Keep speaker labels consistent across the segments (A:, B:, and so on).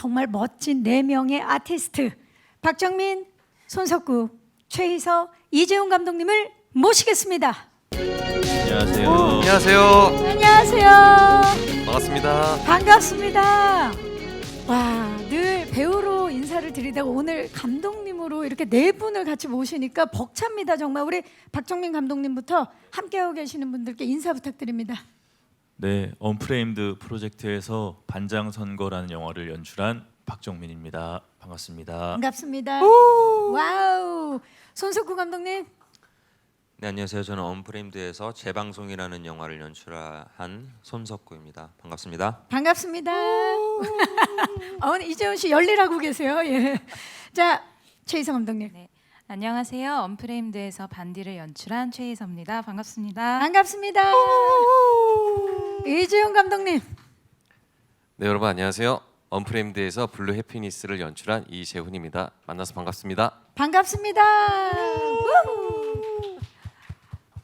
A: 정말 멋진 4명의 아티스트 박정민, 손석구, 최희서, 이재훈 감독님을 모시겠습니다.
B: 안녕하세요.
C: 안녕하세요.
A: 안녕하세요.
C: 반갑습니다.
A: 반갑습니다. 와, 늘 배우로 인사를 드리다가 오늘 감독님으로 이렇게 4분을 같이 모시니까 벅찹니다. 정말 우리 박정민 감독님부터 함께하고 계시는 분들께 인사 부탁드립니다.
B: 네, 언프레임드 프로젝트에서 반장 선거라는 영화를 연출한 박정민입니다. 반갑습니다.
A: 반갑습니다. 와우. 손석구 감독님.
C: 네, 안녕하세요. 저는 언프레임드에서 재방송이라는 영화를 연출한 손석구입니다. 반갑습니다.
A: 반갑습니다. 오늘 이재훈 씨 열일하고 계세요. 예. 자, 최희서 감독님.
D: 네, 안녕하세요. 언프레임드에서 반디를 연출한 최희서입니다. 반갑습니다.
A: 반갑습니다. 이재훈 감독님.
E: 네, 여러분 안녕하세요. 언프레임드에서 블루 해피니스를 연출한 이재훈입니다. 만나서 반갑습니다.
A: 반갑습니다. 우!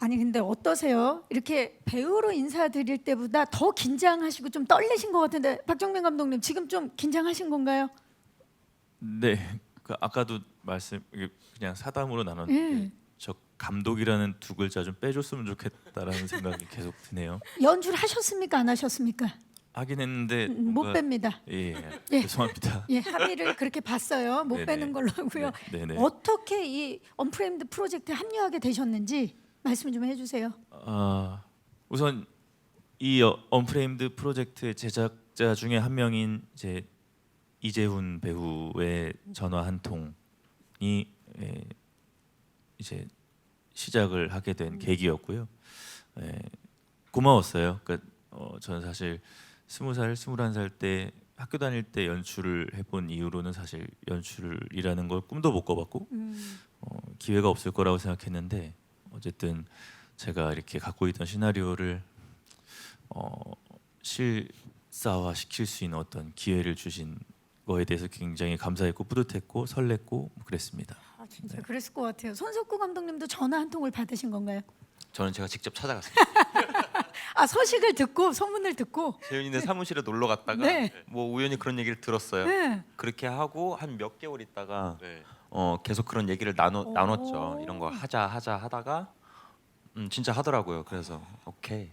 A: 아니 근데 어떠세요? 이렇게 배우로 인사드릴 때보다 더 긴장하시고 좀 떨리신 것 같은데 박정민 감독님 지금 좀 긴장하신 건가요?
B: 네, 그 아까도 그냥 사담으로 나눴는데 저 감독이라는 2글자 좀 빼줬으면 좋겠다라는 생각이 계속 드네요.
A: 연출 하셨습니까? 안 하셨습니까?
B: 하긴 했는데
A: 못
B: 뭔가-
A: 뺍니다.
B: 예,
A: 예.
B: 죄송합니다.
A: 예, 합의를 그렇게 봤어요. 못
B: 네네.
A: 빼는 걸로 하고요.
B: 네, 네네.
A: 어떻게 이 언프레임드 프로젝트에 합류하게 되셨는지 말씀 좀 해주세요.
B: 우선 이 언프레임드 프로젝트의 제작자 중에 한 명인 이재훈 배우의 전화 한 통이 이제 시작을 하게 된 계기였고요. 고마웠어요. 그러니까 저는 사실 20살, 21살 때 학교 다닐 때 연출을 해본 이후로는 사실 연출이라는 걸 꿈도 못 꿔봤고 기회가 없을 거라고 생각했는데 어쨌든 제가 이렇게 갖고 있던 시나리오를 실사화시킬 수 있는 어떤 기회를 주신 거에 대해서 굉장히 감사했고 뿌듯했고 설렜고 뭐 그랬습니다.
A: 아, 진짜 그랬을 것 같아요. 손석구 감독님도 전화 한 통을 받으신 건가요?
C: 저는 제가 직접 찾아갔어요.
A: 아, 소식을 듣고 소문을 듣고.
C: 재윤이네 사무실에 놀러 갔다가
A: 네.
C: 뭐 우연히 그런 얘기를 들었어요.
A: 네.
C: 그렇게 하고 한 몇 개월 있다가 계속 그런 얘기를 나눴죠. 이런 거 하자 하다가 진짜 하더라고요. 그래서 오케이.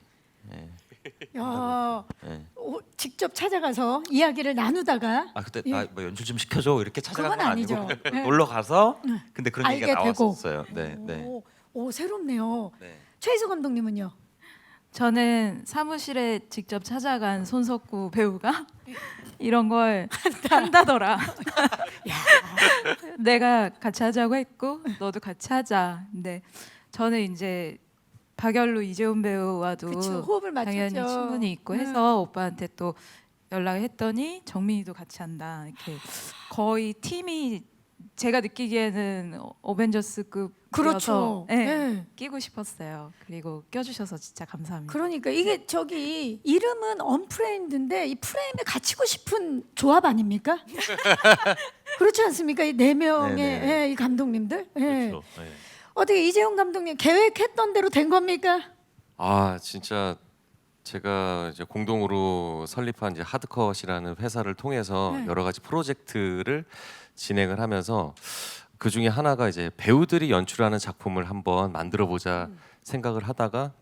C: 예.
A: 야,
C: 예.
A: 직접 찾아가서 이야기를 나누다가
C: 아 그때
A: 예.
C: 나 뭐 연출 좀 시켜줘 이렇게 찾아간
A: 그건
C: 건 아니고
A: 아니죠. 네.
C: 놀러 가서 근데 그런
A: 알게
C: 얘기가
A: 되고.
C: 나왔었어요. 네, 네.
A: 오, 새롭네요.
C: 네.
A: 최희서 감독님은요?
D: 저는 사무실에 직접 찾아간 손석구 배우가 이런 걸 한다더라. 내가 같이 하자고 했고 너도 같이 하자. 근데 저는 이제 박열로 이재훈 배우와도
A: 그쵸, 호흡을 맞췄죠.
D: 당연히 친분이 있고 해서 오빠한테 또 연락을 했더니 정민이도 같이 한다. 이렇게 거의 팀이 제가 느끼기에는 어벤져스급
A: 그렇죠.
D: 네,
A: 네.
D: 끼고 싶었어요. 그리고 껴주셔서 진짜 감사합니다.
A: 그러니까 이게 저기 이름은 언프레임드인데 이 프레임에 갇히고 싶은 조합 아닙니까? 그렇지 않습니까? 이 4명의
C: 네네.
A: 예, 이 감독님들. 예.
B: 그렇죠. 네.
A: 어떻게 이재훈 감독님 계획했던 대로 된 겁니까?
E: 아, 진짜 제가 이제 공동으로 설립한 이제 하드컷이라는 회사를 통해서
A: 네.
E: 여러 가지 프로젝트를 진행을 하면서 그 중에 하나가 이제 배우들이 연출하는 작품을 한번 만들어 보자 생각을 하다가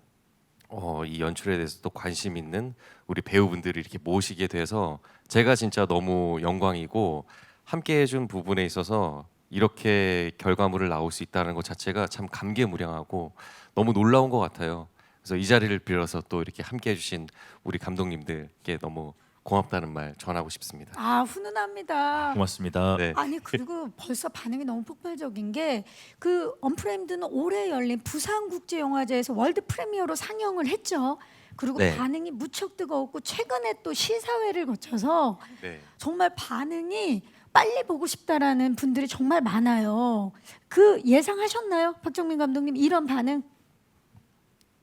E: 이 연출에 대해서 또 관심 있는 우리 배우분들을 이렇게 모시게 돼서 제가 진짜 너무 영광이고 함께 해준 부분에 있어서 이렇게 결과물을 나올 수 있다는 것 자체가 참 감개무량하고 너무 놀라운 것 같아요. 그래서 이 자리를 빌어서 또 이렇게 함께 해주신 우리 감독님들께 너무 고맙다는 말 전하고 싶습니다.
A: 아, 훈훈합니다.
B: 고맙습니다.
E: 네.
A: 아니 그리고 벌써 반응이 너무 폭발적인 게 그 언프레임드는 올해 열린 부산국제영화제에서 월드 프리미어로 상영을 했죠. 그리고
C: 네.
A: 반응이 무척 뜨거웠고 최근에 또 시사회를 거쳐서
E: 네.
A: 정말 반응이 빨리 보고 싶다라는 분들이 정말 많아요. 그 예상하셨나요, 박정민 감독님 이런 반응?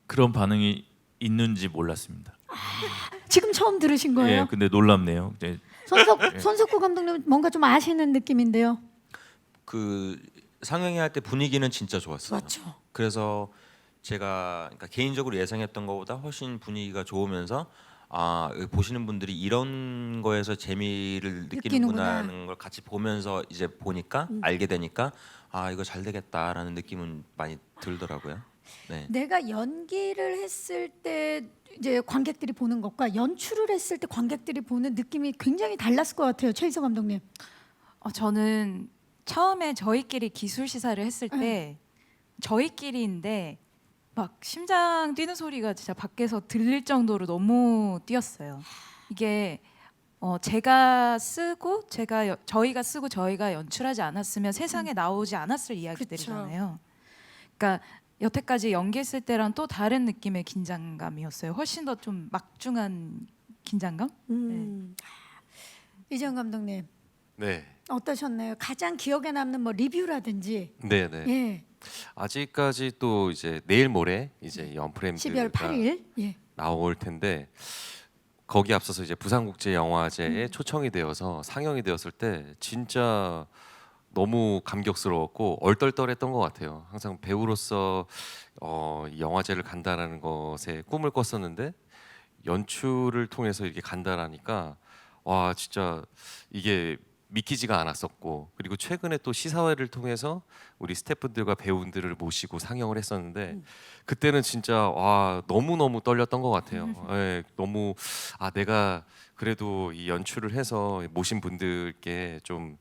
B: 그런 반응이 있는지 몰랐습니다.
A: 지금 처음 들으신
B: 예,
A: 거예요?
B: 근데 놀랍네요.
A: 손석구 감독님 뭔가 좀 아시는 느낌인데요.
C: 그 상영회 할 때 분위기는 진짜 좋았어요.
A: 맞죠.
C: 그래서 제가 그러니까 개인적으로 예상했던 것보다 훨씬 분위기가 좋으면서 보시는 분들이 이런 거에서 재미를
A: 느끼는구나.
C: 느끼는구나라는 걸 같이 보면서 이제 보니까 알게 되니까 이거 잘 되겠다라는 느낌은 많이 들더라고요. 네.
A: 내가 연기를 했을 때 이제 관객들이 보는 것과 연출을 했을 때 관객들이 보는 느낌이 굉장히 달랐을 것 같아요. 최희서 감독님.
D: 저는 처음에 저희끼리 기술 시사를 했을 때 저희끼리인데 막 심장 뛰는 소리가 진짜 밖에서 들릴 정도로 너무 뛰었어요. 이게 제가 쓰고 저희가 쓰고 저희가 연출하지 않았으면 세상에 나오지 않았을 이야기들이잖아요. 그러니까 여태까지 연기했을 때랑 또 다른 느낌의 긴장감이었어요. 훨씬 더 좀 막중한 긴장감?
A: 이재용 감독님
E: 네.
A: 어떠셨나요? 가장 기억에 남는 뭐 리뷰라든지.
E: 네, 네.
A: 예.
E: 아직까지 또 이제 내일 모레 이제
A: 12월
E: 연프레임드가
A: 8일. 예.
E: 나올 텐데 거기 앞서서 이제 부산국제영화제에 초청이 되어서 상영이 되었을 때 진짜 너무 감격스러웠고 얼떨떨했던 것 같아요. 항상 배우로서 이 영화제를 간다라는 것에 꿈을 꿨었는데 연출을 통해서 이렇게 간다라니까 와 진짜 이게 믿기지가 않았었고 그리고 최근에 또 시사회를 통해서 우리 스태프분들과 배우분들을 모시고 상영을 했었는데 그때는 진짜 와 너무 떨렸던 것 같아요. 예, 너무 내가 그래도 이 연출을 해서 모신 분들께 좀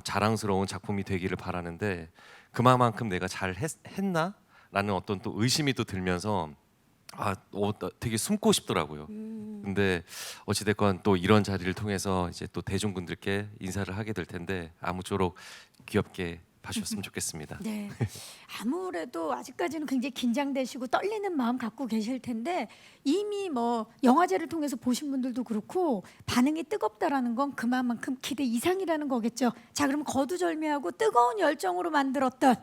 E: 자랑스러운 작품이 되기를 바라는데 그만큼 내가 잘 했나라는 어떤 또 의심이 또 들면서 되게 숨고 싶더라고요. 근데 어찌됐건 또 이런 자리를 통해서 이제 또 대중분들께 인사를 하게 될 텐데 아무쪼록 귀엽게 봐주셨으면 좋겠습니다.
A: 네. 아무래도 아직까지는 굉장히 긴장되시고 떨리는 마음 갖고 계실 텐데 이미 뭐 영화제를 통해서 보신 분들도 그렇고 반응이 뜨겁다라는 건 그만큼 기대 이상이라는 거겠죠. 자, 그럼 거두절미하고 뜨거운 열정으로 만들었던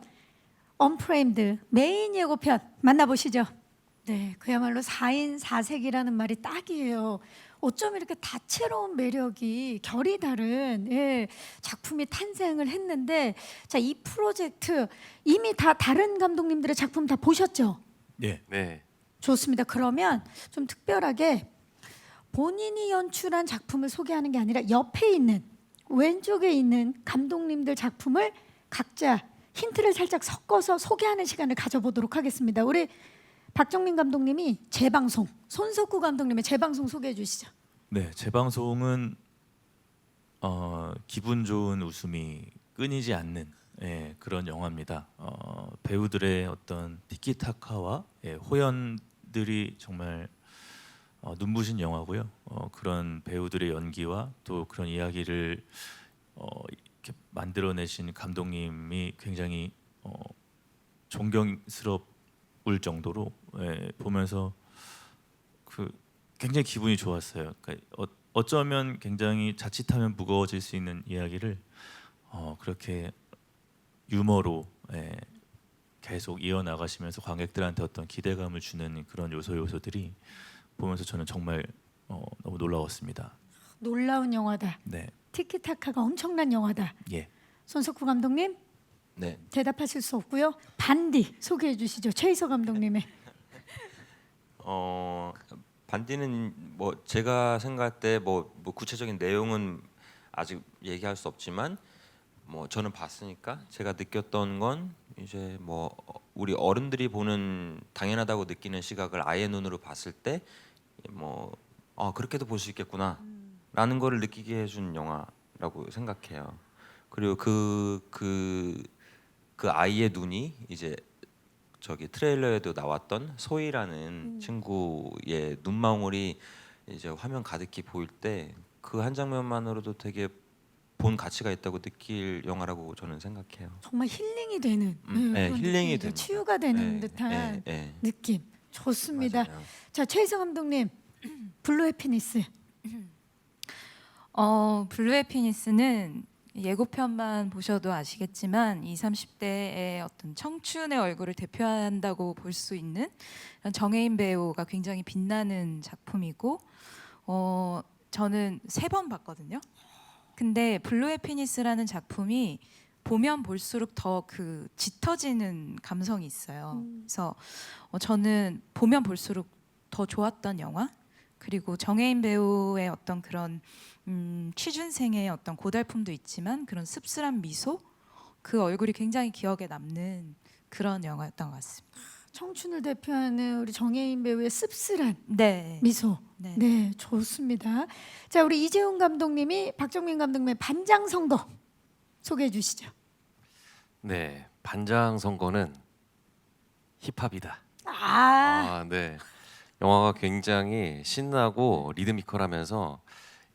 A: 언프레임드 메인 예고편 만나보시죠. 네, 그야말로 4인 4색이라는 말이 딱이에요. 어쩜 이렇게 다채로운 매력이 결이 다른 작품이 탄생을 했는데 자, 이 프로젝트 이미 다 다른 감독님들의 작품 다 보셨죠?
B: 네.
E: 네.
A: 좋습니다. 그러면 좀 특별하게 본인이 연출한 작품을 소개하는 게 아니라 옆에 있는 왼쪽에 있는 감독님들 작품을 각자 힌트를 살짝 섞어서 소개하는 시간을 가져보도록 하겠습니다. 우리 박정민 감독님이 재방송, 손석구 감독님의 재방송 소개해 주시죠.
B: 네, 재방송은 기분 좋은 웃음이 끊이지 않는 그런 영화입니다. 배우들의 어떤 티키타카와 호연들이 정말 눈부신 영화고요. 그런 배우들의 연기와 또 그런 이야기를 이렇게 만들어내신 감독님이 굉장히 존경스러울 정도로 보면서 굉장히 기분이 좋았어요. 그러니까 어쩌면 굉장히 자칫하면 무거워질 수 있는 이야기를 그렇게 유머로 계속 이어나가시면서 관객들한테 어떤 기대감을 주는 그런 요소들이 보면서 저는 정말 너무 놀라웠습니다.
A: 놀라운 영화다.
B: 네,
A: 티키타카가 엄청난 영화다.
B: 예.
A: 손석구 감독님
C: 네.
A: 대답하실 수 없고요. 반디 소개해 주시죠. 최희서 감독님의.
C: 반디는 뭐 제가 생각할 때 뭐 구체적인 내용은 아직 얘기할 수 없지만 뭐 저는 봤으니까 제가 느꼈던 건 이제 뭐 우리 어른들이 보는 당연하다고 느끼는 시각을 아이의 눈으로 봤을 때 뭐 그렇게도 볼 수 있겠구나라는 거를 느끼게 해준 영화라고 생각해요. 그리고 그 아이의 눈이 이제 저기 트레일러에도 나왔던 소희라는 친구의 눈망울이 이제 화면 가득히 보일 때 그 한 장면만으로도 되게 본 가치가 있다고 느낄 영화라고 저는 생각해요.
A: 정말 힐링이 되는
C: 네,
A: 그런
C: 힐링이
A: 느낌이죠.
C: 됩니다.
A: 치유가 되는
C: 네,
A: 듯한
C: 네.
A: 느낌. 좋습니다.
C: 맞아요.
A: 자, 최희서 감독님 블루 해피니스.
D: 블루 해피니스는 예고편만 보셔도 아시겠지만 20, 30대의 어떤 청춘의 얼굴을 대표한다고 볼 수 있는 정혜인 배우가 굉장히 빛나는 작품이고 저는 3번 봤거든요. 근데 블루 해피니스라는 작품이 보면 볼수록 더 짙어지는 감성이 있어요. 그래서 저는 보면 볼수록 더 좋았던 영화. 그리고 정혜인 배우의 어떤 그런 취준생의 어떤 고달픔도 있지만 그런 씁쓸한 미소, 그 얼굴이 굉장히 기억에 남는 그런 영화였던 것 같습니다.
A: 청춘을 대표하는 우리 정혜인 배우의 씁쓸한
D: 네.
A: 미소.
D: 네.
A: 네, 좋습니다. 자, 우리 이재훈 감독님이 박정민 감독님의 반장 선거 소개해 주시죠.
E: 네, 반장 선거는 힙합이다.
A: 아,
E: 네. 영화가 굉장히 신나고 리드미컬하면서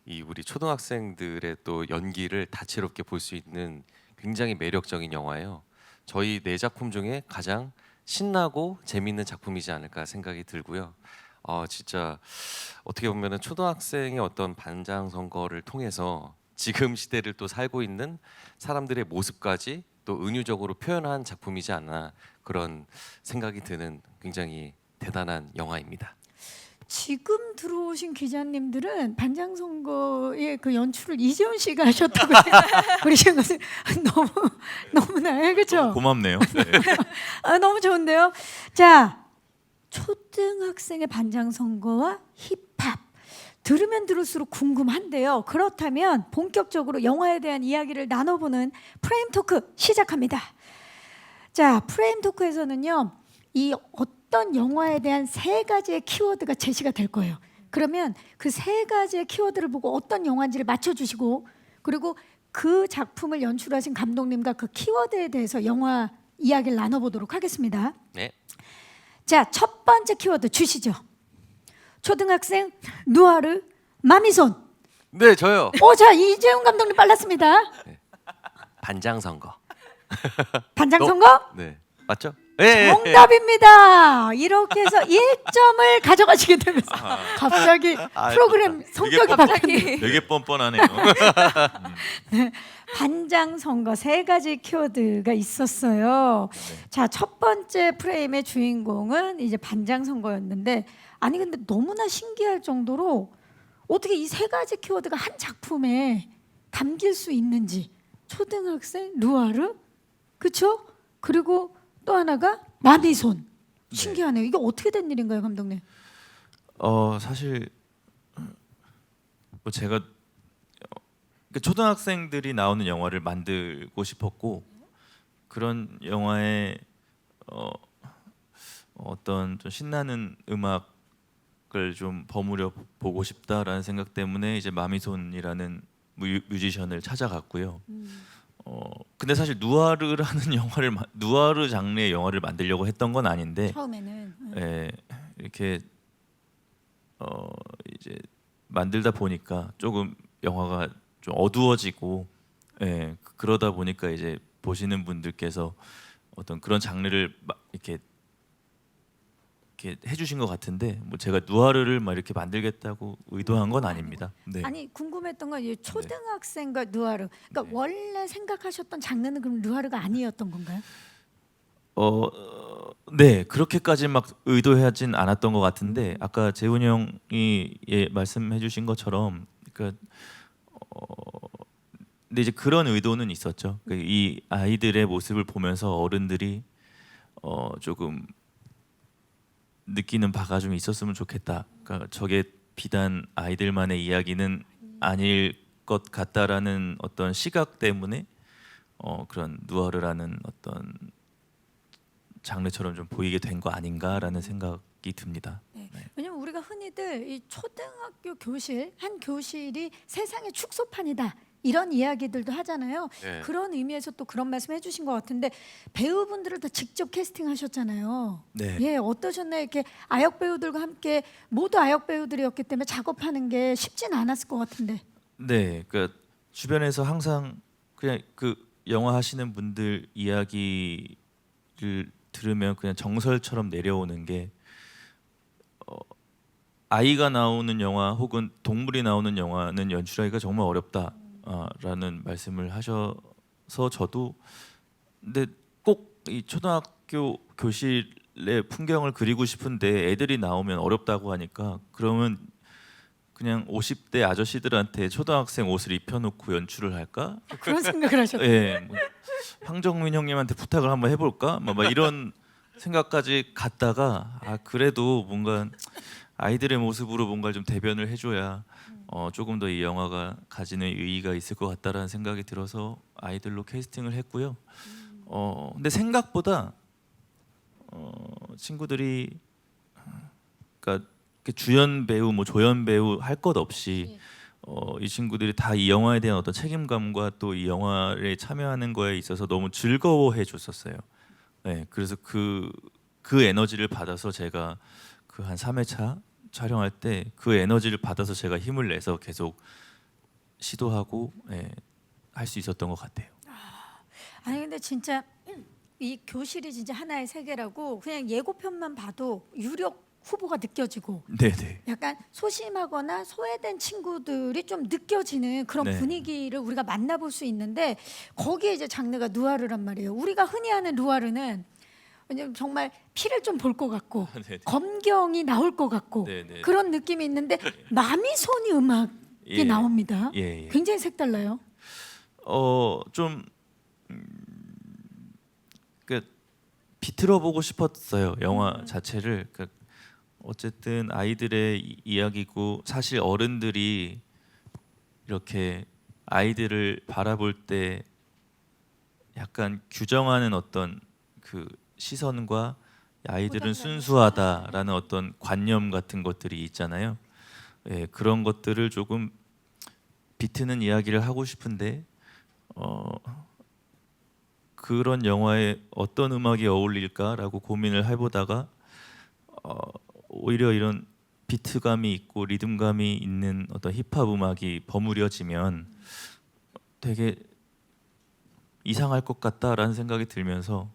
E: 이 우리 초등학생들의 또 연기를 다채롭게 볼 수 있는 굉장히 매력적인 영화예요. 저희 네 작품 중에 가장 신나고 재미있는 작품이지 않을까 생각이 들고요. 진짜 어떻게 보면은 초등학생의 어떤 반장 선거를 통해서 지금 시대를 또 살고 있는 사람들의 모습까지 또 은유적으로 표현한 작품이지 않나 그런 생각이 드는 굉장히 대단한 영화입니다.
A: 지금 들어오신 기자님들은 반장 선거의 그 연출을 이재훈 씨가 하셨다고 그러신 것은 너무나 그렇죠?
B: 고맙네요. 네.
A: 아, 너무 좋은데요. 자, 초등학생의 반장 선거와 힙합 들으면 들을수록 궁금한데요. 그렇다면 본격적으로 영화에 대한 이야기를 나눠보는 프레임 토크 시작합니다. 자, 프레임 토크에서는요, 이 어떤 영화에 대한 3가지의 키워드가 제시가 될 거예요. 그러면 그 3가지의 키워드를 보고 어떤 영화인지를 맞춰주시고, 그리고 그 작품을 연출하신 감독님과 그 키워드에 대해서 영화 이야기를 나눠보도록 하겠습니다.
E: 네.
A: 자, 첫 번째 키워드 주시죠. 초등학생 누아르 마미손.
E: 네, 저요.
A: 자, 이재훈 감독님 빨랐습니다.
E: 반장 선거.
A: 반장 선거?
E: 네. 맞죠? 네.
A: 정답입니다. 이렇게 해서 1점을 가져가시게 되면서 갑자기 프로그램 성격이 바뀌네.
B: 되게 뻔뻔하네요.
A: 반장 선거 3가지 키워드가 있었어요. 자, 첫 번째 프레임의 주인공은 이제 반장 선거였는데, 아니 근데 너무나 신기할 정도로 어떻게 이 3가지 키워드가 한 작품에 담길 수 있는지. 초등학생 누아르, 그렇죠? 그리고 또 하나가 마미손. 신기하네요. 이게 어떻게 된 일인가요, 감독님?
B: 사실 뭐 제가 초등학생들이 나오는 영화를 만들고 싶었고, 그런 영화에 어떤 좀 신나는 음악을 좀 버무려 보고 싶다라는 생각 때문에 이제 마미손이라는 뮤지션을 찾아갔고요. 근데 사실 누아르라는 누아르 장르의 영화를 만들려고 했던 건 아닌데,
A: 처음에는
B: 이렇게 이제 만들다 보니까 조금 영화가 좀 어두워지고, 그러다 보니까 이제 보시는 분들께서 어떤 그런 장르를 이렇게 해주신 것 같은데, 뭐 제가 누아르를 막 이렇게 만들겠다고 의도한 건 아닙니다. 네.
A: 아니 궁금했던 건 이 초등학생과 누아르. 그러니까 원래 생각하셨던 장르는 그럼 누아르가 아니었던 건가요?
B: 네, 그렇게까지 막 의도하진 않았던 것 같은데, 아까 재훈이 형이 말씀해주신 것처럼, 그러니까 근데 이제 그런 의도는 있었죠. 이 아이들의 모습을 보면서 어른들이 조금 느끼는 바가 좀 있었으면 좋겠다. 그러니까 저게 비단 아이들만의 이야기는 아닐 것 같다라는 어떤 시각 때문에 그런 누아르라는 어떤 장르처럼 좀 보이게 된 거 아닌가라는 생각이 듭니다.
A: 네. 왜냐면 우리가 흔히들 이 초등학교 교실 한 교실이 세상의 축소판이다 이런 이야기들도 하잖아요.
E: 네.
A: 그런 의미에서 또 그런 말씀 해주신 것 같은데, 배우분들을 다 직접 캐스팅하셨잖아요.
B: 네.
A: 예, 어떠셨나요? 이렇게 아역 배우들과 함께 모두 아역 배우들이었기 때문에 작업하는 게 쉽진 않았을 것 같은데.
B: 네, 그러니까 주변에서 항상 그냥 그 영화 하시는 분들 이야기를 들으면 그냥 정설처럼 내려오는 게, 아이가 나오는 영화 혹은 동물이 나오는 영화는 연출하기가 정말 어렵다라는 말씀을 하셔서, 저도 근데 꼭 이 초등학교 교실의 풍경을 그리고 싶은데 애들이 나오면 어렵다고 하니까, 그러면 그냥 50대 아저씨들한테 초등학생 옷을 입혀놓고 연출을 할까?
A: 그런 생각을 하셨어요.
B: 예, 뭐 황정민 형님한테 부탁을 한번 해볼까? 막 이런 생각까지 갔다가, 그래도 뭔가 아이들의 모습으로 뭔가를 좀 대변을 해줘야 조금 더 이 영화가 가지는 의의가 있을 것 같다라는 생각이 들어서 아이들로 캐스팅을 했고요. 근데 생각보다 친구들이 그러니까 주연 배우, 뭐 조연 배우 할 것 없이 이 친구들이 다 이 영화에 대한 어떤 책임감과 또 이 영화에 참여하는 거에 있어서 너무 즐거워해 줬었어요. 네, 그래서 그 에너지를 받아서 제가 그 한 3회차 촬영할 때 그 에너지를 받아서 제가 힘을 내서 계속 시도하고 할 수 있었던 것 같아요.
A: 아니 근데 진짜 이 교실이 진짜 하나의 세계라고 그냥 예고편만 봐도 유력 후보가 느껴지고
B: 네네.
A: 약간 소심하거나 소외된 친구들이 좀 느껴지는 그런
B: 네.
A: 분위기를 우리가 만나볼 수 있는데 거기에 이제 장르가 누아르란 말이에요. 우리가 흔히 하는 누아르는 왜냐면 정말 피를 좀 볼 것 같고
B: 네네.
A: 검경이 나올 것 같고
B: 네네.
A: 그런 느낌이 있는데 마미손이 음악이
B: 예.
A: 나옵니다.
B: 예.
A: 굉장히 색달라요.
B: 좀 그 비틀어 보고 싶었어요. 영화 자체를. 그러니까 어쨌든 아이들의 이야기고 사실 어른들이 이렇게 아이들을 바라볼 때 약간 규정하는 어떤 그 시선과 아이들은 순수하다라는 어떤 관념 같은 것들이 있잖아요. 예, 그런 것들을 조금 비트는 이야기를 하고 싶은데 그런 영화에 어떤 음악이 어울릴까라고 고민을 해보다가 오히려 이런 비트감이 있고 리듬감이 있는 어떤 힙합 음악이 버무려지면 되게 이상할 것 같다라는 생각이 들면서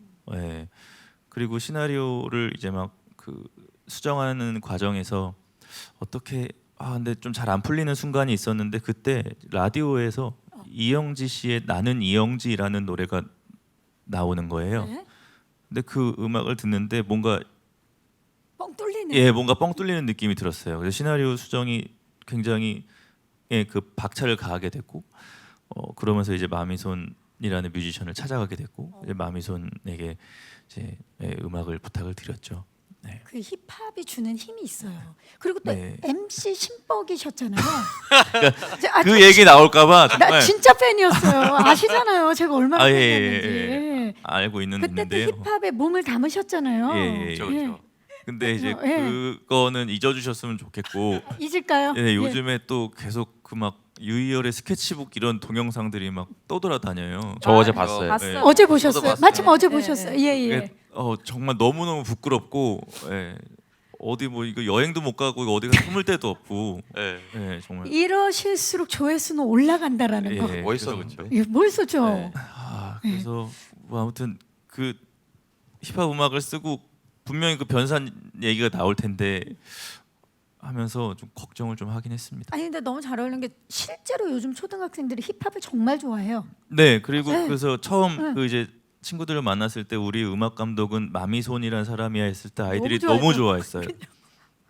B: 그리고 시나리오를 이제 막 그 수정하는 과정에서 어떻게 근데 좀 잘 안 풀리는 순간이 있었는데 그때 라디오에서 이영지 씨의 나는 이영지라는 노래가 나오는 거예요.
A: 네?
B: 근데 그 음악을 듣는데 뭔가
A: 뻥 뚫리네.
B: 뭔가 뻥 뚫리는 느낌이 들었어요. 그래서 시나리오 수정이 굉장히 그 박차를 가하게 됐고 그러면서 이제 마미손이라는 뮤지션을 찾아가게 됐고 이제 마미손에게 이제 음악을 부탁을 드렸죠. 네.
A: 그 힙합이 주는 힘이 있어요. 그리고 또
B: 네.
A: MC 신뻑이셨잖아요.
B: 그 얘기 나올까봐
A: 나
B: 정말
A: 진짜 팬이었어요. 아시잖아요. 제가 얼마나
B: 예,
A: 팬이었는지.
B: 예. 알고
A: 그때 또
B: 있는데요.
A: 힙합에 몸을 담으셨잖아요.
B: 예.
E: 그렇죠.
B: 근데 이제
A: 예.
B: 그거는 잊어주셨으면 좋겠고
A: 잊을까요?
B: 예, 요즘에 또 계속 그 막 유희열의 스케치북 이런 동영상들이 막 떠돌아다녀요.
E: 저 어제 봤어요.
D: 봤어요.
A: 어제
B: 저도
A: 보셨어요.
B: 봤어요.
A: 마침 어제
D: 네,
A: 보셨어요.
D: 네.
A: 예, 예.
B: 이게, 정말 너무 너무 부끄럽고 어디 뭐 이거 여행도 못 가고 이거 어디 가서 숨을 데도 없고 정말
A: 이러실수록 조회수는 올라간다라는 거.
E: 멋있어,
B: 그래서
E: 그렇죠?
A: 이게 멋있죠.
B: 네. 그래서 뭐 아무튼 그 힙합 음악을 쓰고 분명히 그 변산 얘기가 나올 텐데 하면서 좀 걱정을 좀 하긴 했습니다.
A: 아니 근데 너무 잘 어울리는 게 실제로 요즘 초등학생들이 힙합을 정말 좋아해요.
B: 네, 그리고
A: 네.
B: 그래서 처음
A: 네.
B: 그 이제 친구들을 만났을 때 우리 음악 감독은 마미손이라는 사람이야 했을 때 아이들이
A: 너무
B: 너무
A: 좋아했어요.
B: 좋아했어요.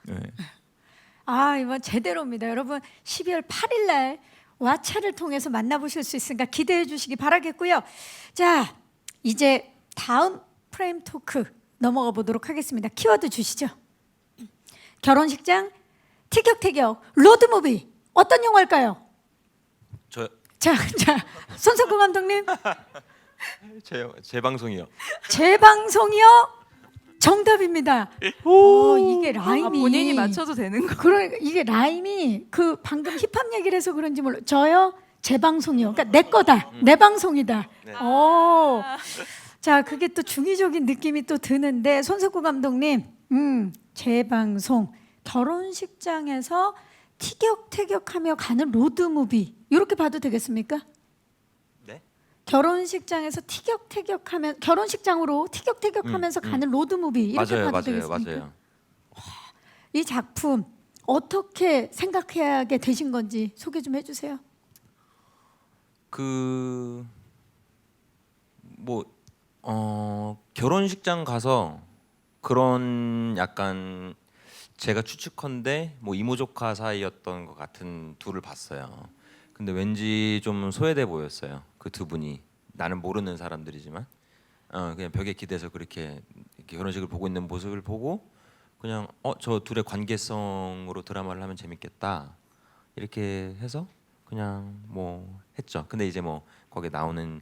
B: 네.
A: 이번 제대로입니다. 여러분 12월 8일 날 왓챠를 통해서 만나보실 수 있으니까 기대해 주시기 바라겠고요. 자, 이제 다음 프레임 토크 넘어가 보도록 하겠습니다. 키워드 주시죠. 결혼식장, 티격태격, 로드무비 어떤 영화일까요? 자, 손석구 감독님
C: 제 방송이요.
A: 재방송이요? 정답입니다. 이게 라임이
D: 본인이 맞춰도 되는 거.
A: 그러니까 이게 라임이 그 방금 힙합 얘기를 해서 그런지 몰라. 저요 재방송이요. 그러니까 내 거다, 내 방송이다. 자 그게 또 중의적인 느낌이 또 드는데 손석구 감독님, 재방송 결혼식장에서 티격태격하며 가는 로드무비 이렇게 봐도 되겠습니까?
C: 네?
A: 결혼식장에서 티격태격하면 결혼식장으로 티격태격하면서 가는 로드무비 이렇게
C: 맞아요,
A: 봐도
C: 맞아요,
A: 되겠습니까?
C: 맞아요.
A: 이 작품 어떻게 생각하게 되신 건지 소개 좀 해주세요.
C: 결혼식장 가서 그런 약간 제가 추측컨대 뭐 이모 조카 사이였던 것 같은 둘을 봤어요. 근데 왠지 좀 소외돼 보였어요. 그 두 분이 나는 모르는 사람들이지만 그냥 벽에 기대서 그렇게 결혼식을 보고 있는 모습을 보고 그냥 저 둘의 관계성으로 드라마를 하면 재밌겠다 이렇게 해서 그냥 뭐 했죠. 근데 이제 뭐 거기에 나오는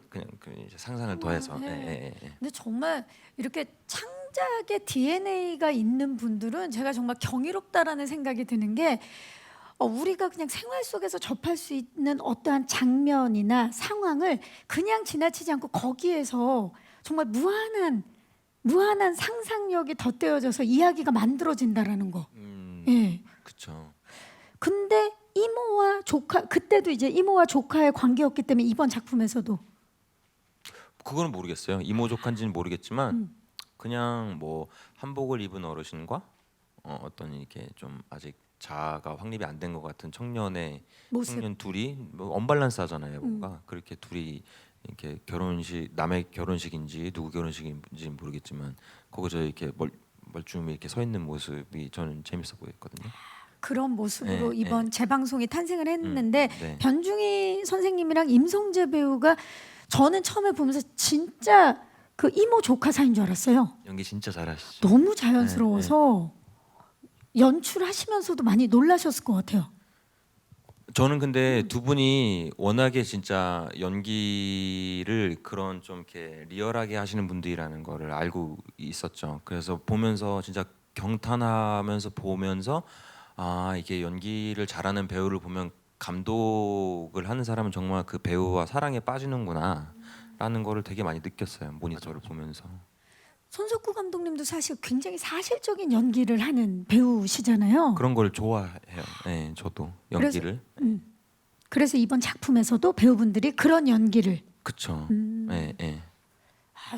C: 그냥 이제 상상을 더해서.
A: 네. 근데 정말 이렇게 창작의 DNA가 있는 분들은 제가 정말 경이롭다라는 생각이 드는 게 우리가 그냥 생활 속에서 접할 수 있는 어떠한 장면이나 상황을 그냥 지나치지 않고 거기에서 정말 무한한 상상력이 덧대어져서 이야기가 만들어진다라는 거. 예.
C: 그렇죠.
A: 근데 이모와 조카 그때도 이제 이모와 조카의 관계였기 때문에 이번 작품에서도
C: 그거는 모르겠어요. 이모 조카인지는 모르겠지만 그냥 뭐 한복을 입은 어르신과 어떤 이렇게 좀 아직 자아가 확립이 안 된 것 같은 청년 둘이 뭐 언밸런스하잖아요. 뭔가 그렇게 둘이 이렇게 남의 결혼식인지 누구 결혼식인지 모르겠지만 거기서 이렇게 멀쩡히 이렇게 서 있는 모습이 저는 재밌어 보였거든요.
A: 그런 모습으로
C: 네,
A: 이번 재방송이 탄생을 했는데
C: 네.
A: 변중희 선생님이랑 임성재 배우가 저는 처음에 보면서 진짜 그 이모 조카 사이인 줄 알았어요.
C: 연기 진짜 잘하시죠.
A: 너무 자연스러워서 연출하시면서도 많이 놀라셨을 것 같아요.
C: 저는 근데 두 분이 워낙에 진짜 연기를 그런 좀 이렇게 리얼하게 하시는 분들이라는 거를 알고 있었죠. 그래서 보면서 진짜 경탄하면서 보면서 이게 연기를 잘하는 배우를 보면 감독을 하는 사람은 정말 그 배우와 사랑에 빠지는구나라는 거를 되게 많이 느꼈어요. 모니터를 보면서.
A: 손석구 감독님도 사실 굉장히 사실적인 연기를 하는 배우시잖아요.
C: 그런 걸 좋아해요. 네, 저도 연기를.
A: 그래서 이번 작품에서도 배우분들이 그런 연기를
C: 그쵸. 네, 네.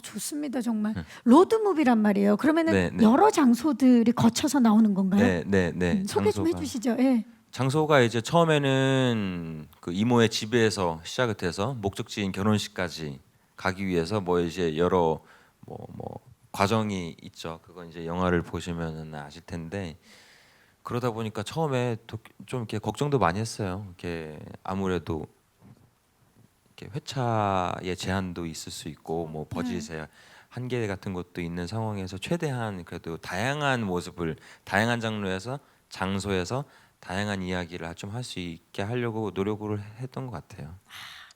A: 좋습니다 정말. 로드무비란 말이에요. 그러면은
C: 네, 네.
A: 여러 장소들이 거쳐서 나오는 건가요?
C: 네.
A: 소개 좀 해주시죠. 예.
C: 장소가 이제 처음에는 그 이모의 집에서 시작을 해서 목적지인 결혼식까지 가기 위해서 뭐 이제 여러 뭐 과정이 있죠. 그건 이제 영화를 보시면은 아실 텐데 그러다 보니까 처음에 좀 이렇게 걱정도 많이 했어요. 이렇게 아무래도 이렇게 회차의 제한도 있을 수 있고 뭐 버짓의 한계 같은 것도 있는 상황에서 최대한 그래도 다양한 모습을 다양한 장르에서 장소에서 다양한 이야기를 좀 할 수 있게 하려고 노력을 했던 것 같아요.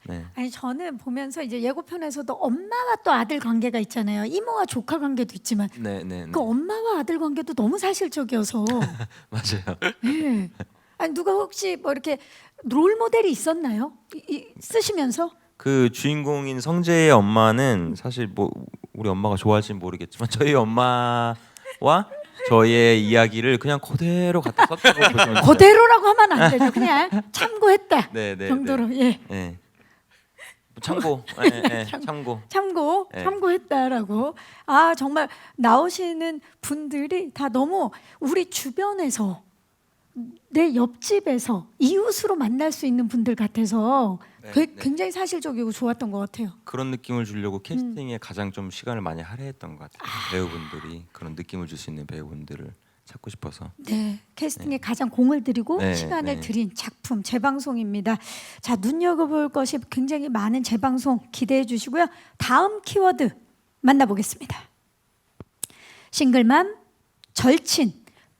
C: 네.
A: 아니 저는 보면서 이제 예고편에서도 엄마와 또 아들 관계가 있잖아요. 이모와 조카 관계도 있지만
C: 네.
A: 그 엄마와 아들 관계도 너무 사실적이어서
C: 맞아요.
A: 예. 아니 누가 혹시 뭐 이렇게 롤 모델이 있었나요? 쓰시면서?
C: 그 주인공인 성재의 엄마는 사실 뭐 우리 엄마가 좋아할지는 모르겠지만 저희 엄마와 저의 이야기를 그냥 그대로 갖다 썼다고 보시면 돼요.
A: 그대로라고 하면 안 되죠. 그냥 참고했다
C: 네.
A: 정도로 예.
C: 네. 참고. 참고. 네.
A: 참고했다라고. 정말 나오시는 분들이 다 너무 우리 주변에서 내 옆집에서 이웃으로 만날 수 있는 분들 같아서 굉장히 사실적이고 좋았던 것 같아요.
C: 그런 느낌을 주려고 캐스팅에 가장 좀 시간을 많이 할애했던 것 같아요. 배우분들이 그런 느낌을 줄 수 있는 배우분들을 찾고 싶어서.
A: 네, 캐스팅에 가장 공을 들이고 시간을 들인 작품 재방송입니다. 자, 눈여겨볼 것이 굉장히 많은 재방송 기대해 주시고요. 다음 키워드 만나보겠습니다. 싱글맘, 절친,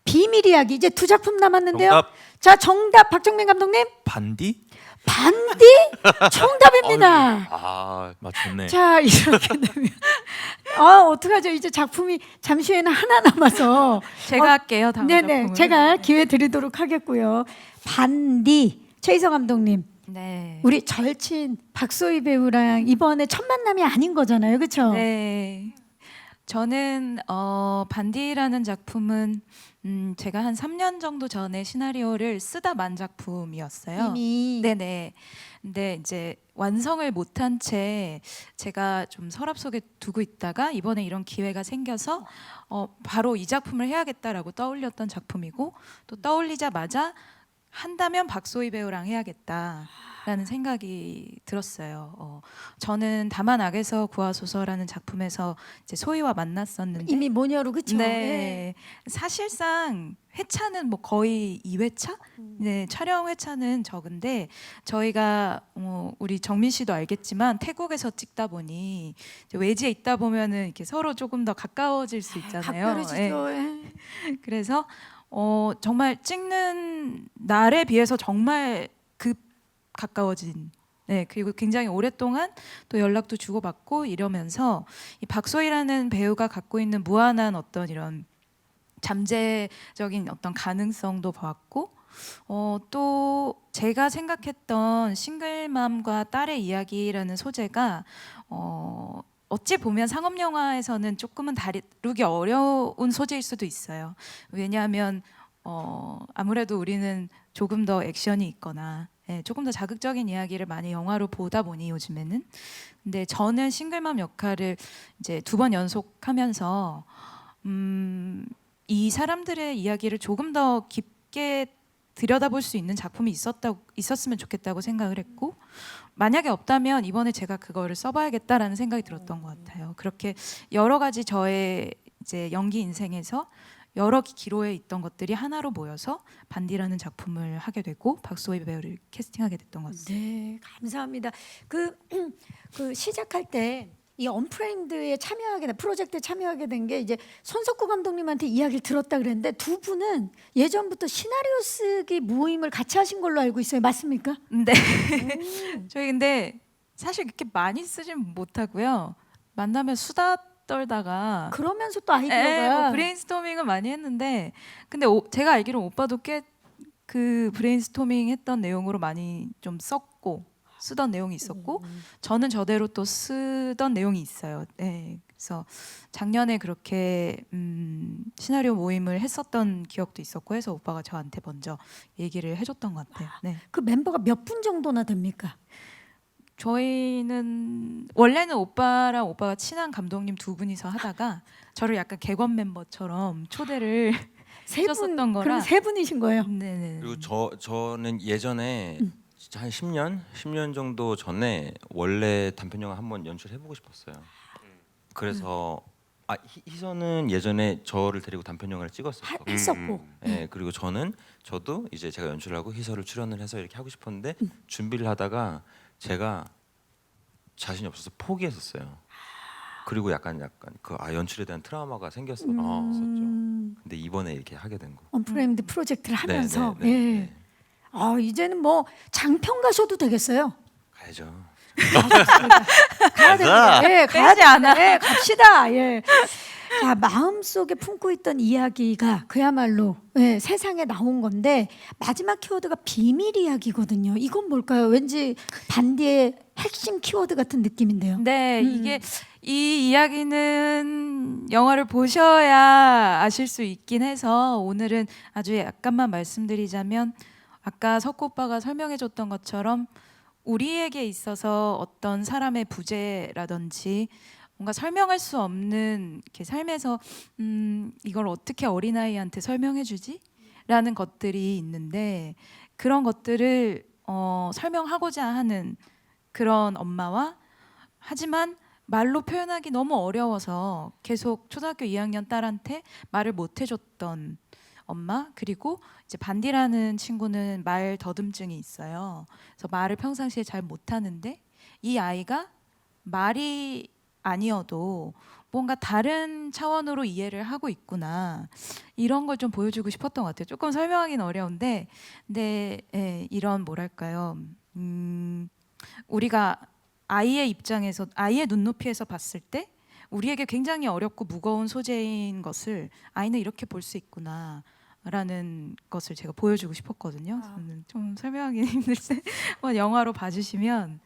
A: 비밀 이야기 이제 두 작품 남았는데요.
B: 정답.
A: 자, 정답 박정민 감독님.
B: 반디?
A: 반디 정답입니다.
B: 맞췄네.
A: 자, 이렇게 되면 어떡하죠? 이제 작품이 잠시 후에는 하나 남아서
D: 제가 할게요. 다음
A: 네네,
D: 작품은.
A: 제가 기회 드리도록 하겠고요. 반디 최희서 감독님,
D: 네.
A: 우리 절친 박소희 배우랑 이번에 첫 만남이 아닌 거잖아요, 그렇죠?
D: 네. 저는 반디라는 작품은 제가 한 3년 정도 전에 시나리오를 쓰다 만 작품이었어요.
A: 이미
D: 네네. 근데 이제 완성을 못한 채 제가 좀 서랍 속에 두고 있다가 이번에 이런 기회가 생겨서 바로 이 작품을 해야겠다라고 떠올렸던 작품이고 또 떠올리자마자 한다면 박소희 배우랑 해야겠다라는 생각이 들었어요. 저는 다만 악에서 구하소서라는 작품에서 이제 소희와 만났었는데
A: 이미 모녀로 그쵸?
D: 네. 사실상 회차는 뭐 거의 2회차? 네, 촬영 회차는 적은데 저희가 우리 정민 씨도 알겠지만 태국에서 찍다 보니 이제 외지에 있다 보면은 이렇게 서로 조금 더 가까워질 수 있잖아요.
A: 각별해지죠.
D: 예. 그래서 정말 찍는 날에 비해서 정말 급 가까워진. 네, 그리고 굉장히 오랫동안 또 연락도 주고받고 이러면서 이 박소희라는 배우가 갖고 있는 무한한 어떤 이런 잠재적인 어떤 가능성도 봤고 또 제가 생각했던 싱글맘과 딸의 이야기라는 소재가 어찌 보면 상업 영화에서는 조금은 다루기 어려운 소재일 수도 있어요. 왜냐하면 아무래도 우리는 조금 더 액션이 있거나 조금 더 자극적인 이야기를 많이 영화로 보다 보니 요즘에는. 근데 저는 싱글맘 역할을 이제 2번 연속하면서 이 사람들의 이야기를 조금 더 깊게 들여다볼 수 있는 작품이 있었으면 좋겠다고 생각을 했고, 만약에 없다면 이번에 제가 그거를 써봐야겠다라는 생각이 들었던 것 같아요. 그렇게 여러 가지 저의 이제 연기 인생에서 여러 기로에 있던 것들이 하나로 모여서 반디라는 작품을 하게 되고 박소희 배우를 캐스팅하게 됐던 것 같습니다.
A: 네, 감사합니다. 그 시작할 때 이 언프레임드에 참여하게 된 프로젝트에 참여하게 된 게 이제 손석구 감독님한테 이야기를 들었다 그랬는데 두 분은 예전부터 시나리오 쓰기 모임을 같이 하신 걸로 알고 있어요. 맞습니까?
D: 네. 저희 근데 사실 그렇게 많이 쓰진 못하고요. 만나면 수다 떨다가
A: 그러면서 또 아이디어가
D: 뭐 브레인스토밍을 많이 했는데, 근데 제가 알기로 오빠도 꽤 그 브레인스토밍 했던 내용으로 많이 좀 썼고 쓰던 내용이 있었고 저는 저대로 또 쓰던 내용이 있어요. 네, 그래서 작년에 그렇게 시나리오 모임을 했었던 기억도 있었고 해서 오빠가 저한테 먼저 얘기를 해줬던 것 같아요. 네.
A: 그 멤버가 몇 분 정도나 됩니까?
D: 저희는 원래는 오빠랑 오빠가 친한 감독님 2분이서 하다가 저를 약간 객원 멤버처럼 초대를 해줬었던 거라.
A: 그럼 3분이신 거예요?
D: 네네.
C: 그리고 저는 예전에 진짜 한 10년 정도 전에 원래 단편 영화 한번 연출해보고 싶었어요. 그래서 희선은 예전에 저를 데리고 단편 영화를 찍었었고,
A: 했었고.
C: 네, 그리고 저도 이제 제가 연출을 하고 희설을 출연을 해서 이렇게 하고 싶었는데 준비를 하다가 제가 자신이 없어서 포기했었어요. 그리고 약간 그 연출에 대한 트라우마가 생겼었죠. 근데 이번에 이렇게 하게 된 거.
A: 언프레임드 프로젝트를 하면서
C: 네.
A: 예. 이제는 뭐 장평 가셔도 되겠어요.
C: 가야죠.
A: 가야 됩니다. 예, 가야
D: 빼지 않아.
A: 예, 갑시다. 예. 자, 마음속에 품고 있던 이야기가 그야말로 세상에 나온 건데 마지막 키워드가 비밀 이야기거든요. 이건 뭘까요? 왠지 반디의 핵심 키워드 같은 느낌인데요.
D: 네, 이게 이 이야기는 영화를 보셔야 아실 수 있긴 해서 오늘은 아주 약간만 말씀드리자면, 아까 석구 오빠가 설명해줬던 것처럼 우리에게 있어서 어떤 사람의 부재라든지 뭔가 설명할 수 없는 이렇게 삶에서 이걸 어떻게 어린아이한테 설명해주지? 라는 것들이 있는데, 그런 것들을 설명하고자 하는 그런 엄마와, 하지만 말로 표현하기 너무 어려워서 계속 초등학교 2학년 딸한테 말을 못 해줬던 엄마, 그리고 이제 반디라는 친구는 말 더듬증이 있어요. 그래서 말을 평상시에 잘 못하는데 이 아이가 말이 아니어도 뭔가 다른 차원으로 이해를 하고 있구나, 이런 걸 좀 보여주고 싶었던 것 같아요. 조금 설명하기는 어려운데, 근데 이런 뭐랄까요, 우리가 아이의 입장에서, 아이의 눈높이에서 봤을 때 우리에게 굉장히 어렵고 무거운 소재인 것을 아이는 이렇게 볼 수 있구나 라는 것을 제가 보여주고 싶었거든요. 저는 좀 설명하기 힘들지 한번 영화로 봐주시면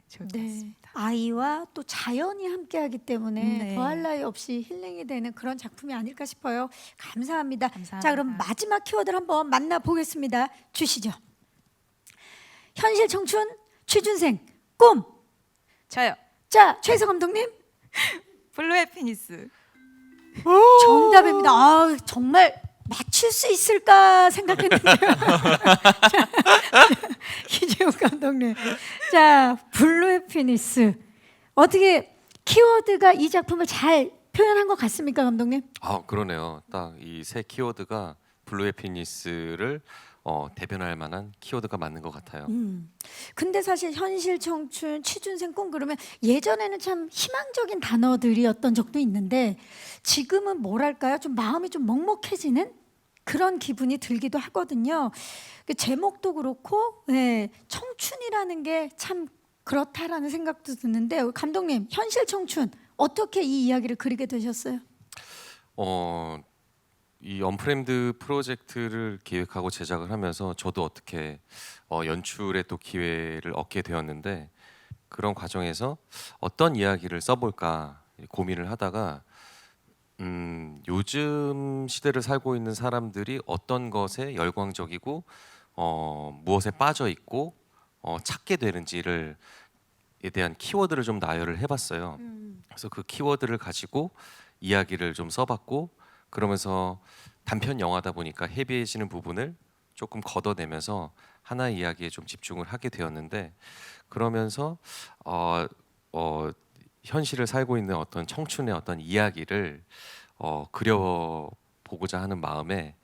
D: 좋을 것 같습니다.
A: 아이와 또 자연이 함께하기 때문에
D: 네.
A: 더할 나위 없이 힐링이 되는 그런 작품이 아닐까 싶어요. 감사합니다.
D: 감사합니다.
A: 자, 그럼 마지막 키워드를 한번 만나보겠습니다. 주시죠. 현실 청춘 취준생 꿈.
D: 저요.
A: 자, 최희서 감독님
D: 블루 해피니스.
A: 정답입니다. 정말 맞출 수 있을까 생각했는데요. 자, 이재욱 감독님, 자 블루 해피니스 어떻게 키워드가 이 작품을 잘 표현한 것 같습니까, 감독님?
E: 아 그러네요. 딱 이 세 키워드가 블루 해피니스를 대변할 만한 키워드가 맞는 것 같아요.
A: 근데 사실 현실 청춘, 취준생 꿈 그러면 예전에는 참 희망적인 단어들이었던 적도 있는데 지금은 뭐랄까요? 좀 마음이 좀 먹먹해지는 그런 기분이 들기도 하거든요. 그 제목도 그렇고 청춘이라는 게 참 그렇다라는 생각도 드는데 감독님, 현실 청춘 어떻게 이 이야기를 그리게 되셨어요?
E: 이 언프레임드 프로젝트를 기획하고 제작을 하면서 저도 어떻게 연출의 또 기회를 얻게 되었는데 그런 과정에서 어떤 이야기를 써볼까 고민을 하다가 요즘 시대를 살고 있는 사람들이 어떤 것에 열광적이고 무엇에 빠져 있고 찾게 되는지를 에 대한 키워드를 좀 나열을 해봤어요. 그래서 그 키워드를 가지고 이야기를 좀 써봤고 그러면서 단편 영화다 보니까 헤비해지는 부분을 조금 걷어내면서 하나의 이야기에 좀 집중을 하게 되었는데 그러면서 현실을 살고 있는 어떤 청춘의 어떤 이야기를 그려보고자 하는 마음에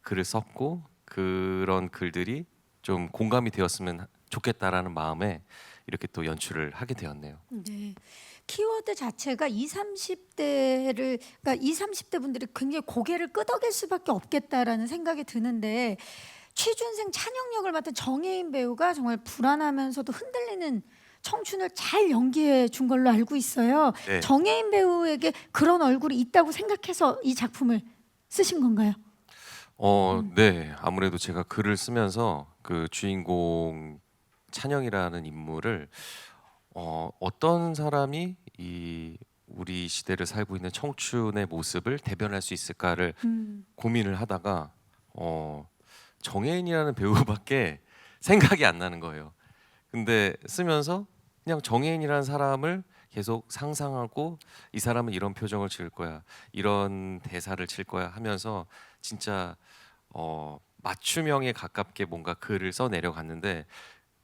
E: 글을 썼고 그런 글들이 좀 공감이 되었으면 좋겠다라는 마음에 이렇게 또 연출을 하게 되었네요.
A: 네. 키워드 자체가 20, 30대를 그러니까 20, 30대 분들이 굉장히 고개를 끄덕일 수밖에 없겠다라는 생각이 드는데 취준생 찬영 역을 맡은 정혜인 배우가 정말 불안하면서도 흔들리는 청춘을 잘 연기해 준 걸로 알고 있어요.
E: 네.
A: 정혜인 배우에게 그런 얼굴이 있다고 생각해서 이 작품을 쓰신 건가요?
E: 네. 아무래도 제가 글을 쓰면서 그 주인공 찬영이라는 인물을 어떤 사람이 이 우리 시대를 살고 있는 청춘의 모습을 대변할 수 있을까를 고민을 하다가 정혜인이라는 배우밖에 생각이 안 나는 거예요. 근데 쓰면서 그냥 정혜인이라는 사람을 계속 상상하고 이 사람은 이런 표정을 지을 거야, 이런 대사를 칠 거야 하면서 진짜 맞춤형에 가깝게 뭔가 글을 써 내려갔는데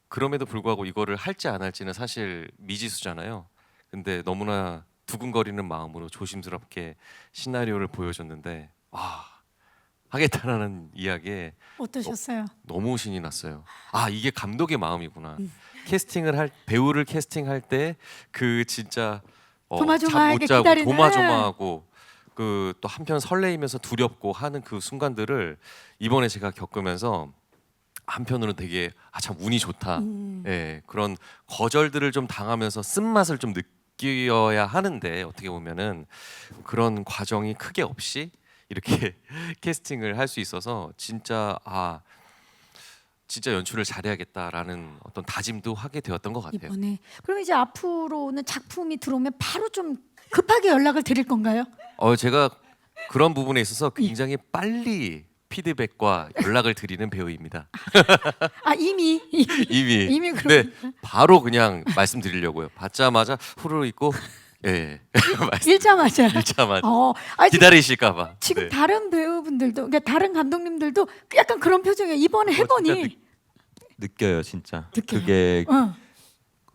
E: 그럼에도 불구하고 이거를 할지 안 할지는 사실 미지수잖아요. 근데 너무나 두근거리는 마음으로 조심스럽게 시나리오를 보여줬는데 하겠다라는 이야기에
A: 어떠셨어요?
E: 너무 신이 났어요. 이게 감독의 마음이구나. 배우를 캐스팅할 때 그 진짜
A: 조마조마하게
E: 잠 못 자고
A: 기다리는.
E: 조마조마하고 그 또 한편 설레이면서 두렵고 하는 그 순간들을 이번에 제가 겪으면서 한편으로는 되게 참 운이 좋다. 예, 그런 거절들을 좀 당하면서 쓴맛을 좀 느껴야 하는데 어떻게 보면은 그런 과정이 크게 없이 이렇게 캐스팅을 할 수 있어서 진짜 진짜 연출을 잘해야겠다라는 어떤 다짐도 하게 되었던 것 같아요.
A: 이번에 그럼 이제 앞으로는 작품이 들어오면 바로 좀 급하게 연락을 드릴 건가요?
E: 제가 그런 부분에 있어서 굉장히 빨리 피드백과 연락을 드리는 배우입니다.
A: 이미
E: 이미
A: 그런
E: 네, 바로 그냥 말씀드리려고요. 받자마자 후루룩 있고
A: 읽자마자.
E: 읽자마자
A: 지금
E: 기다리실까봐.
A: 지금
E: 네.
A: 다른 배우분들도 그러니까 다른 감독님들도 약간 그런 표정이에요. 이번에 해보니
C: 느껴요, 진짜.
A: 느껴요.
C: 그게
A: 어.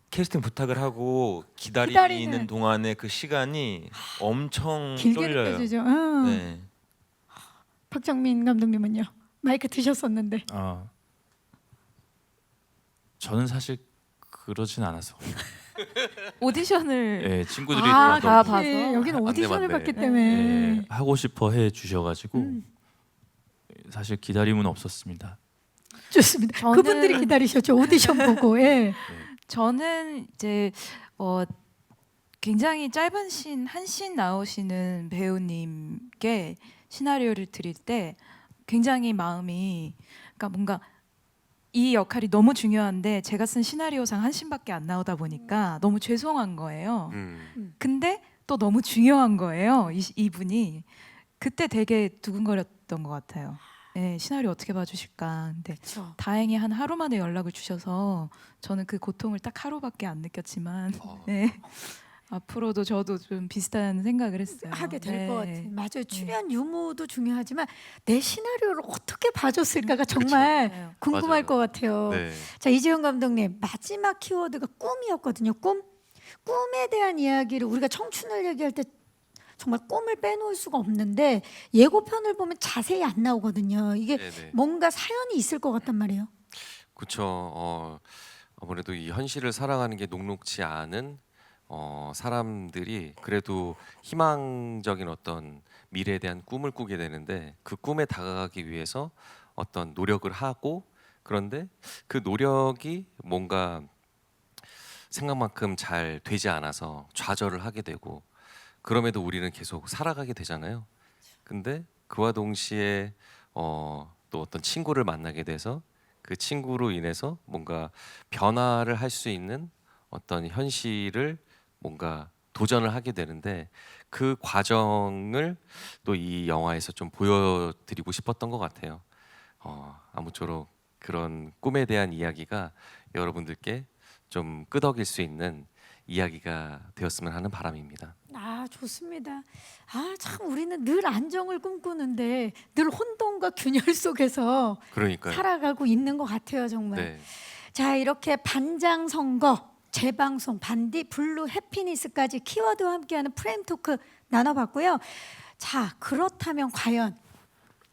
C: 캐스팅 부탁을 하고 기다리는
A: 기다리는.
C: 동안에 그 시간이 엄청
A: 길게
C: 쫄려요.
A: 느껴지죠.
C: 네.
A: 박정민 감독님은요? 마이크 드셨었는데.
B: 저는 사실 그러진 않아서.
D: 오디션을
B: 예, 친구들이
D: 다
B: 다
D: 봐서.
A: 여기는 오디션을
E: 맞네.
A: 봤기 때문에.
B: 하고 싶어 해 주셔가지고 사실 기다림은 없었습니다.
A: 좋습니다.
D: 저는-
A: 그분들이 기다리셨죠. 오디션 보고. 예.
D: 저는 이제 굉장히 짧은 한 씬 나오시는 배우님께 시나리오를 드릴 때 굉장히 마음이 그러니까 뭔가 이 역할이 너무 중요한데 제가 쓴 시나리오상 한 씬밖에 안 나오다 보니까 너무 죄송한 거예요. 근데 또 너무 중요한 거예요. 이분이 그때 되게 두근거렸던 것 같아요. 네, 시나리오 어떻게 봐주실까. 근데
A: 그렇죠.
D: 다행히 한 하루 만에 연락을 주셔서 저는 그 고통을 딱 하루밖에 안 느꼈지만 네. 앞으로도 저도 좀 비슷한 생각을 했어요.
A: 하게 될
D: 네.
A: 것 같아요. 맞아요. 출연 유무도 중요하지만 내 시나리오를 어떻게 봐줬을까가 정말
D: 맞아요.
A: 궁금할
E: 맞아요.
A: 것 같아요.
E: 네.
A: 자, 이재용 감독님 마지막 키워드가 꿈이었거든요. 꿈. 꿈에 대한 이야기를 우리가 청춘을 얘기할 때 정말 꿈을 빼놓을 수가 없는데 예고편을 보면 자세히 안 나오거든요. 이게
E: 네네.
A: 뭔가 사연이 있을 것 같단 말이에요.
E: 그렇죠. 아무래도 이 현실을 살아가는 게 녹록지 않은 사람들이 그래도 희망적인 어떤 미래에 대한 꿈을 꾸게 되는데 그 꿈에 다가가기 위해서 어떤 노력을 하고 그런데 그 노력이 뭔가 생각만큼 잘 되지 않아서 좌절을 하게 되고 그럼에도 우리는 계속 살아가게 되잖아요. 근데 그와 동시에 또 어떤 친구를 만나게 돼서 그 친구로 인해서 뭔가 변화를 할 수 있는 어떤 현실을 뭔가 도전을 하게 되는데 그 과정을 또 이 영화에서 좀 보여드리고 싶었던 것 같아요. 아무쪼록 그런 꿈에 대한 이야기가 여러분들께 좀 끄덕일 수 있는 이야기가 되었으면 하는 바람입니다.
A: 아, 좋습니다. 아, 참 우리는 늘 안정을 꿈꾸는데 늘 혼돈과 균열 속에서
E: 그러니까요.
A: 살아가고 있는 것 같아요, 정말.
E: 네.
A: 자, 이렇게 반장 선거, 재방송, 반디, 블루, 해피니스까지 키워드와 함께하는 프레임 토크 나눠봤고요. 자, 그렇다면 과연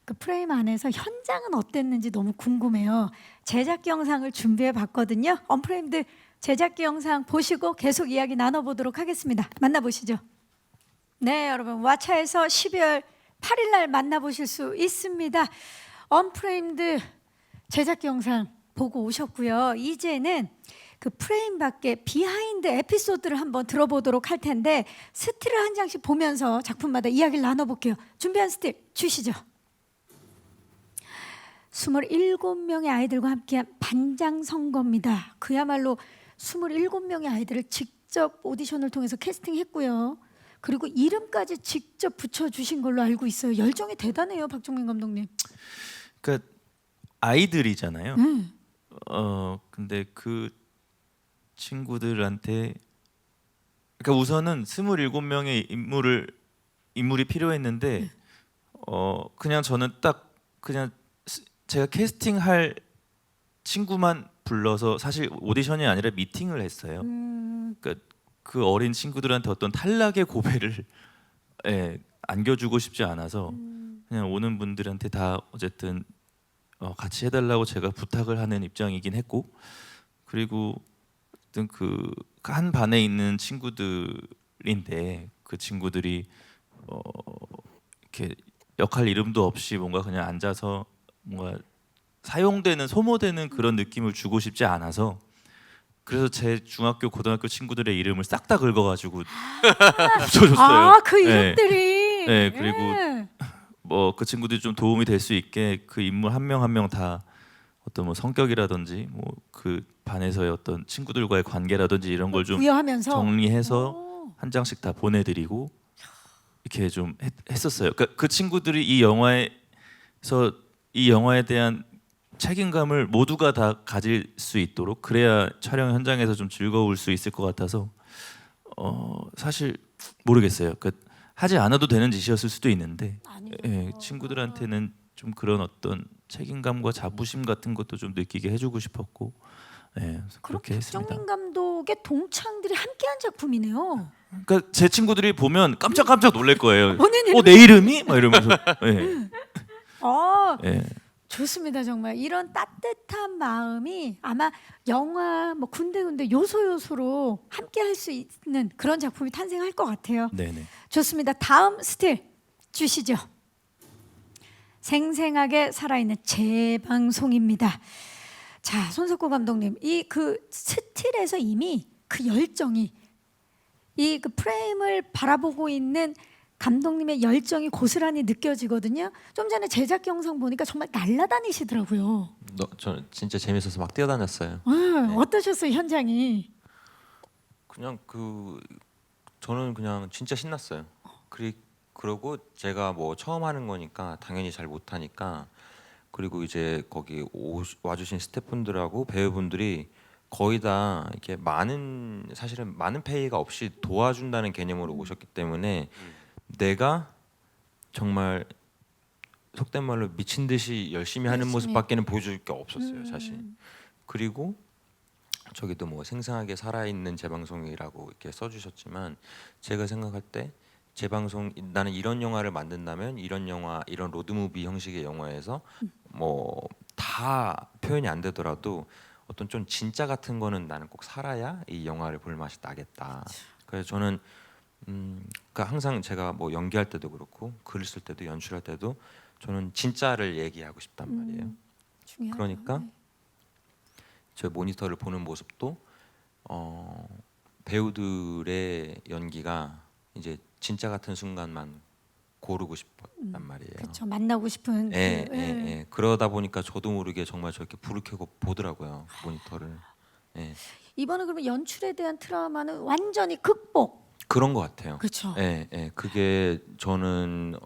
A: 그 프레임 안에서 현장은 어땠는지 너무 궁금해요. 제작기 영상을 준비해 봤거든요. 언프레임드 제작기 영상 보시고 계속 이야기 나눠보도록 하겠습니다. 만나보시죠. 네, 여러분 왓챠에서 12월 8일 날 만나보실 수 있습니다. 언프레임드 제작기 영상 보고 오셨고요. 이제는 그 프레임 밖에 비하인드 에피소드를 한번 들어보도록 할 텐데 스틸을 한 장씩 보면서 작품마다 이야기를 나눠볼게요. 준비한 스틸 주시죠. 27명의 아이들과 함께한 반장 선거입니다. 그야말로 27명의 아이들을 직접 오디션을 통해서 캐스팅했고요. 그리고 이름까지 직접 붙여주신 걸로 알고 있어요. 열정이 대단해요, 박종민 감독님.
B: 그러니까 아이들이잖아요.
A: 네.
B: 근데 그 친구들한테 그러니까 우선은 27명의 인물이 필요했는데 그냥 저는 딱 그냥 제가 캐스팅할 친구만 불러서 사실 오디션이 아니라 미팅을 했어요. 그러니까 그 어린 친구들한테 어떤 탈락의 고배를 안겨주고 싶지 않아서 그냥 오는 분들한테 다 어쨌든 같이 해달라고 제가 부탁을 하는 입장이긴 했고 그리고 어떤 그 한 반에 있는 친구들인데 그 친구들이 이렇게 역할 이름도 없이 뭔가 그냥 앉아서 뭔가 사용되는 소모되는 그런 느낌을 주고 싶지 않아서 그래서 제 중학교 고등학교 친구들의 이름을 싹 다 긁어가지고 붙여줬어요.
A: 아, 그
B: 네.
A: 이름들이.
B: 네, 그리고
A: 네.
B: 뭐 그 친구들이 좀 도움이 될 수 있게 그 인물 한 명 한 명 다 어떤 뭐 성격이라든지 뭐 그 반에서의 어떤 친구들과의 관계라든지 이런 걸 좀
A: 부여하면서
B: 정리해서
A: 오.
B: 한 장씩 다 보내드리고 이렇게 좀 했었어요. 그러니까 그 친구들이 이 영화에 대한 책임감을 모두가 다 가질 수 있도록 그래야 촬영 현장에서 좀 즐거울 수 있을 것 같아서 사실 모르겠어요. 그러니까 하지 않아도 되는 짓이었을 수도 있는데
A: 아니죠.
B: 친구들한테는 좀 그런 어떤 책임감과 자부심 같은 것도 좀 느끼게 해주고 싶었고 그래서
A: 그럼
B: 그렇게 했습니다.
A: 박정민 감독의 동창들이 함께한 작품이네요.
B: 그러니까 제 친구들이 보면 깜짝깜짝 놀랄 거예요.
A: 본인 이름.
B: 내 이름이? 막 이러면서. 예.
A: 아,
B: 예.
A: 좋습니다. 정말 이런 따뜻한 마음이 아마 영화 뭐 군데군데 요소요소로 함께할 수 있는 그런 작품이 탄생할 것 같아요.
B: 네네.
A: 좋습니다. 다음 스틸 주시죠. 생생하게 살아있는 재방송입니다. 자, 손석구 감독님, 이 그 스틸에서 이미 그 열정이 이 그 프레임을 바라보고 있는 감독님의 열정이 고스란히 느껴지거든요. 좀 전에 제작 영상 보니까 정말 날아다니시더라고요.
C: 저는 진짜 재밌어서 막 뛰어다녔어요.
A: 어떠셨어요, 현장이?
C: 그냥 저는 그냥 진짜 신났어요. 그러고 제가 뭐 처음 하는 거니까 당연히 잘 못하니까 그리고 이제 거기 와주신 스태프분들하고 배우분들이 거의 다 이렇게 사실은 많은 페이가 없이 도와준다는 개념으로 오셨기 때문에 내가 정말 속된 말로 미친 듯이 열심히 하는 모습밖에는 보여줄 게 없었어요, 사실. 그리고 저기도 뭐 생생하게 살아있는 재방송이라고 이렇게 써주셨지만 제가 생각할 때 재방송 나는 이런 영화를 만든다면 이런 영화 이런 로드무비 형식의 영화에서 뭐 다 표현이 안 되더라도 어떤 좀 진짜 같은 거는 나는 꼭 살아야 이 영화를 볼 맛이 나겠다. 그래서 저는 그러니까 항상 제가 뭐 연기할 때도 그렇고 글을 쓸 때도 연출할 때도 저는 진짜를 얘기하고 싶단 말이에요.
A: 중요하죠.
C: 그러니까
A: 네.
C: 저 모니터를 보는 모습도 배우들의 연기가 이제 진짜 같은 순간만 고르고 싶었단 말이에요.
A: 그렇죠. 만나고 싶은.
C: 예,
A: 그,
C: 예, 예. 그러다 보니까 저도 모르게 정말 저렇게 불을 켜고 보더라고요, 모니터를. 예.
A: 이번에 그러면 연출에 대한 트라우마는 완전히 극복.
C: 그런 것 같아요.
A: 그렇죠.
C: 예, 예. 그게 저는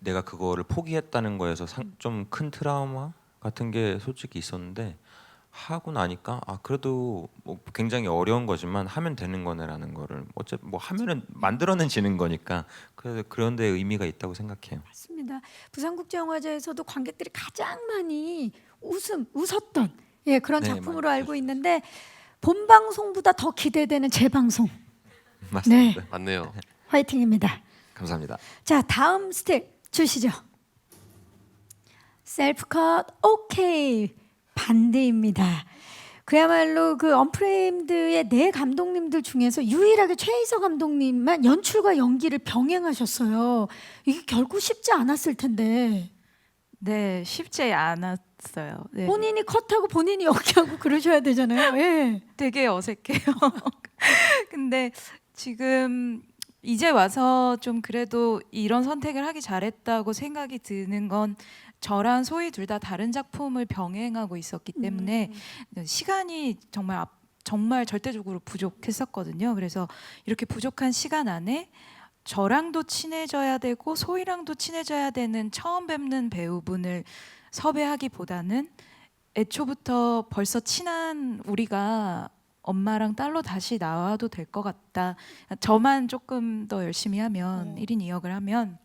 C: 내가 그거를 포기했다는 거에서 좀 큰 트라우마 같은 게 솔직히 있었는데 하고 나니까 아 그래도 뭐 굉장히 어려운 거지만 하면 되는 거네라는 거를 어차피 뭐 하면은 만들어는 지는 거니까 그래서 그런 데 의미가 있다고 생각해요.
A: 맞습니다. 부산국제영화제에서도 관객들이 가장 많이 웃었던 예, 그런
C: 네,
A: 작품으로
C: 많이
A: 알고 있는데 본 방송보다 더 기대되는 재방송.
C: 맞습니다.
E: 맞네요.
A: 화이팅입니다.
C: 감사합니다.
A: 자, 다음 스틸 주시죠. 셀프컷 오케이 반대입니다. 그야말로 그 언프레임드의 네 감독님들 중에서 유일하게 최희서 감독님만 연출과 연기를 병행하셨어요. 이게 결코 쉽지 않았을 텐데
D: 네, 쉽지 않았어요. 네.
A: 본인이 컷하고 본인이 연기하고 그러셔야 되잖아요. 예.
D: 되게 어색해요. 근데 지금 이제 와서 좀 그래도 이런 선택을 하기 잘했다고 생각이 드는 건 저랑 소희 둘 다 다른 작품을 병행하고 있었기 때문에 시간이 정말 절대적으로 부족했었거든요. 그래서 이렇게 부족한 시간 안에 저랑도 친해져야 되고 소희랑도 친해져야 되는 처음 뵙는 배우분을 섭외하기보다는 애초부터 벌써 친한 우리가 엄마랑 딸로 다시 나와도 될 것 같다. 저만 조금 더 열심히 하면 1인 2역을 하면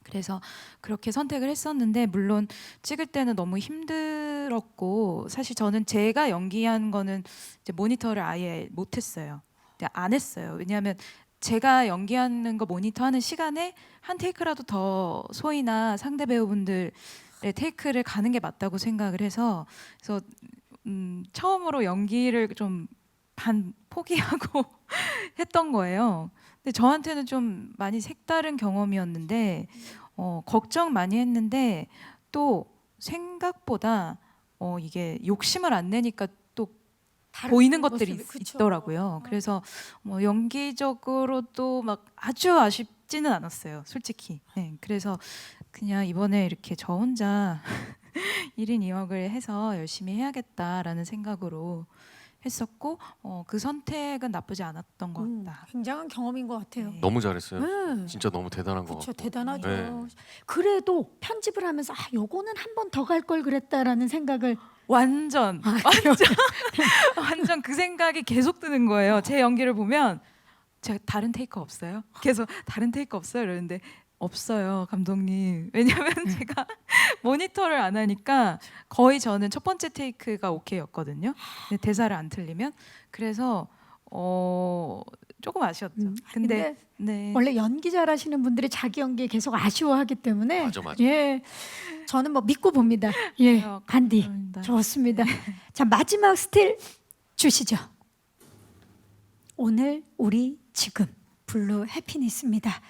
D: 그래서 그렇게 선택을 했었는데 물론 찍을 때는 너무 힘들었고 사실 저는 제가 연기한 거는 이제 모니터를 아예 못했어요. 안 했어요. 왜냐하면 제가 연기하는 거 모니터하는 시간에 한 테이크라도 더 소희나 상대 배우분들의 테이크를 가는 게 맞다고 생각을 해서 그래서 처음으로 연기를 좀 포기하고 했던 거예요. 근데 저한테는 좀 많이 색다른 경험이었는데 걱정 많이 했는데 또 생각보다 이게 욕심을 안 내니까 또 보이는 것들이
A: 모습이, 그쵸.
D: 있더라고요. 그래서 뭐 연기적으로도 막 아주 아쉽지는 않았어요, 솔직히. 네, 그래서 그냥 이번에 이렇게 저 혼자 1인 2역을 해서 열심히 해야겠다라는 생각으로 했었고 그 선택은 나쁘지 않았던 것 같다.
A: 굉장한 경험인 것 같아요.
D: 네.
E: 너무 잘했어요.
A: 네.
E: 진짜 너무 대단한 것
A: 그렇죠,
E: 같고.
A: 대단하죠.
E: 네.
A: 그래도 편집을 하면서 요거는 한 번 더 갈 걸 그랬다라는 생각을
D: 완전 완전 그 생각이 계속 드는 거예요. 제 연기를 보면 제가 다른 테이크 없어요? 계속 다른 테이크 없어요? 이러는데 없어요, 감독님. 왜냐면 제가 모니터를 안 하니까 거의 저는 첫 번째 테이크가 오케이였거든요. 근데 대사를 안 틀리면 그래서 조금 아쉬웠죠. 근데 네.
A: 원래 연기 잘하시는 분들이 자기 연기에 계속 아쉬워하기 때문에
E: 맞아.
A: 예, 저는 뭐 믿고 봅니다. 예, 반디
D: 감사합니다.
A: 좋습니다. 자, 마지막 스틸 주시죠. 오늘 우리 지금 블루 해피니스입니다.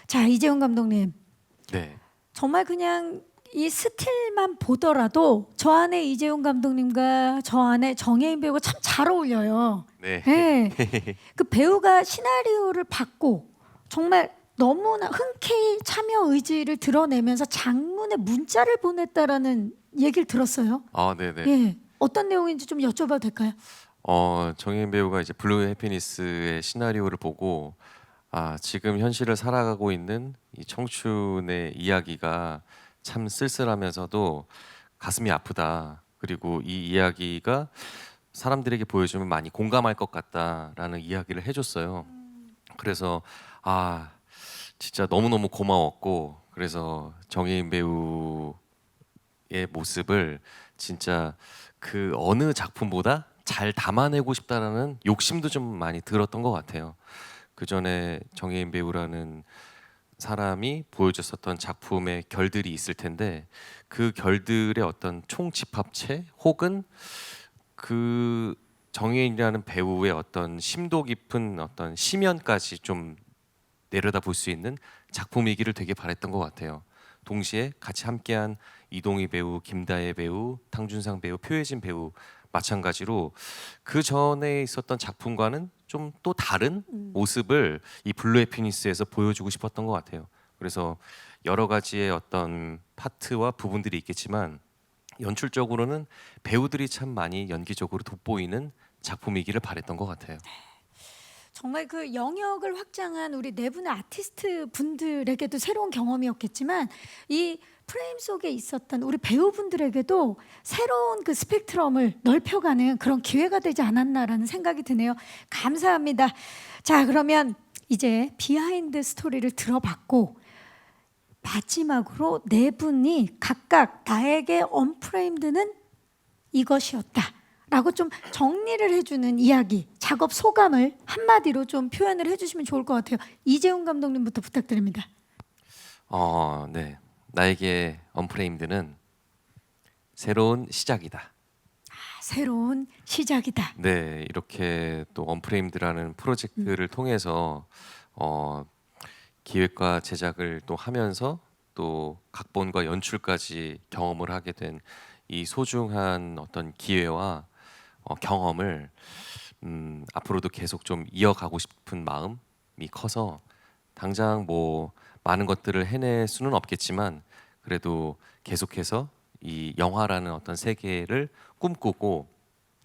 A: 자, 이재훈 감독님
E: 네.
A: 정말 그냥 이 스틸만 보더라도 저 안에 이재훈 감독님과 저 안에 정혜인 배우가 참 잘 어울려요.
E: 네.
A: 네. 그 배우가 시나리오를 받고 정말 너무나 흔쾌히 참여 의지를 드러내면서 장문의 문자를 보냈다라는 얘기를 들었어요.
E: 아, 네, 네.
A: 예, 어떤 내용인지 좀 여쭤봐도 될까요?
E: 정혜인 배우가 이제 블루 해피니스의 시나리오를 보고 지금 현실을 살아가고 있는 이 청춘의 이야기가 참 쓸쓸하면서도 가슴이 아프다. 그리고 이 이야기가 사람들에게 보여주면 많이 공감할 것 같다라는 이야기를 해줬어요. 그래서 아 진짜 너무너무 고마웠고 그래서 정혜인 배우의 모습을 진짜 그 어느 작품보다 잘 담아내고 싶다라는 욕심도 좀 많이 들었던 것 같아요. 그 전에 정혜인 배우라는 사람이 보여줬었던 작품의 결들이 있을 텐데 그 결들의 어떤 총집합체 혹은 그 정혜인이라는 배우의 어떤 심도 깊은 어떤 심연까지 좀 내려다 볼 수 있는 작품이기를 되게 바랬던 것 같아요. 동시에 같이 함께한 이동희 배우, 김다혜 배우, 탕준상 배우, 표혜진 배우 마찬가지로 그 전에 있었던 작품과는 좀 또 다른 모습을 이 블루 해피니스에서 보여주고 싶었던 것 같아요. 그래서 여러 가지의 어떤 파트와 부분들이 있겠지만 연출적으로는 배우들이 참 많이 연기적으로 돋보이는 작품이기를 바랬던 것 같아요.
A: 정말 그 영역을 확장한 우리 네 분의 아티스트 분들에게도 새로운 경험이었겠지만 이 프레임 속에 있었던 우리 배우분들에게도 새로운 그 스펙트럼을 넓혀가는 그런 기회가 되지 않았나라는 생각이 드네요. 감사합니다. 자, 그러면 이제 비하인드 스토리를 들어봤고 마지막으로 네 분이 각각 나에게 언프레임드는 이것이었다라고 좀 정리를 해주는 이야기, 작업 소감을 한마디로 좀 표현을 해주시면 좋을 것 같아요. 이재훈 감독님부터 부탁드립니다.
E: 네. 나에게 언프레임드는 새로운 시작이다.
A: 새로운 시작이다.
E: 네, 이렇게 또 언프레임드라는 프로젝트를 통해서 기획과 제작을 또 하면서 또 각본과 연출까지 경험을 하게 된 이 소중한 어떤 기회와 경험을 앞으로도 계속 좀 이어가고 싶은 마음이 커서 당장 뭐 많은 것들을 해낼 수는 없겠지만 그래도 계속해서 이 영화라는 어떤 세계를 꿈꾸고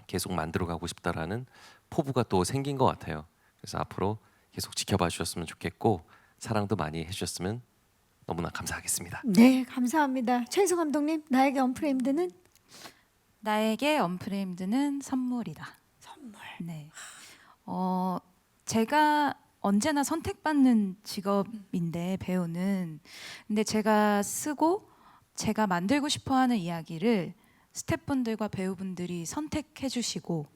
E: 계속 만들어가고 싶다라는 포부가 또 생긴 것 같아요. 그래서 앞으로 계속 지켜봐 주셨으면 좋겠고 사랑도 많이 해주셨으면 너무나 감사하겠습니다.
A: 네, 감사합니다. 최희수 감독님, 나에게 언프레임드는
D: 나에게 언프레임드는 선물이다.
A: 선물.
D: 네. 제가 언제나 선택받는 직업인데 배우는 근데 제가 쓰고 제가 만들고 싶어하는 이야기를 스태프분들과 배우분들이 선택해 주시고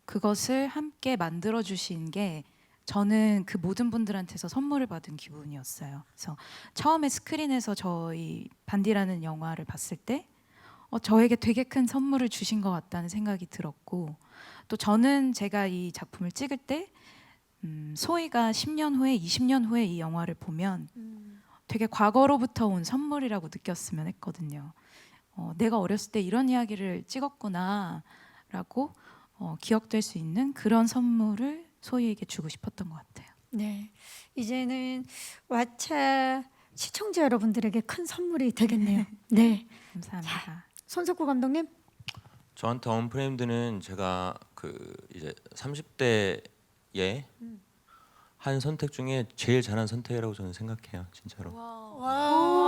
D: 그것을 함께 만들어 주신 게 저는 그 모든 분들한테서 선물을 받은 기분이었어요. 그래서 처음에 스크린에서 저희 반디라는 영화를 봤을 때 저에게 되게 큰 선물을 주신 것 같다는 생각이 들었고 또 저는 제가 이 작품을 찍을 때 소희가 10년 후에 20년 후에 이 영화를 보면 되게 과거로부터 온 선물이라고 느꼈으면 했거든요. 내가 어렸을 때 이런 이야기를 찍었구나라고 기억될 수 있는 그런 선물을 소희에게 주고 싶었던 것 같아요.
A: 네, 이제는 왓챠 시청자 여러분들에게 큰 선물이 되겠네요. 네,
D: 감사합니다.
A: 손석구 감독님.
C: 저한테 언프레임드는 제가 그 이제 30대에 한 선택 중에 제일 잘한 선택이라고 저는 생각해요, 진짜로.
A: 와.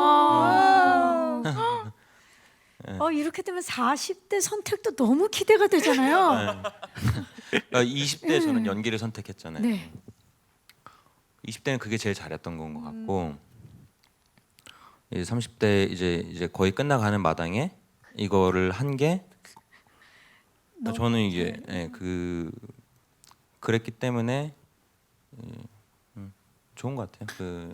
A: 이렇게 되면 40대 선택도 너무 기대가 되잖아요.
C: 그러니까 20대에 저는 연기를 선택했잖아요.
A: 네.
C: 20대는 그게 제일 잘했던 건 것 같고 이제 30대 이제 거의 끝나가는 마당에 이거를 한 게 저는 이게 그랬기 때문에 좋은 것 같아요.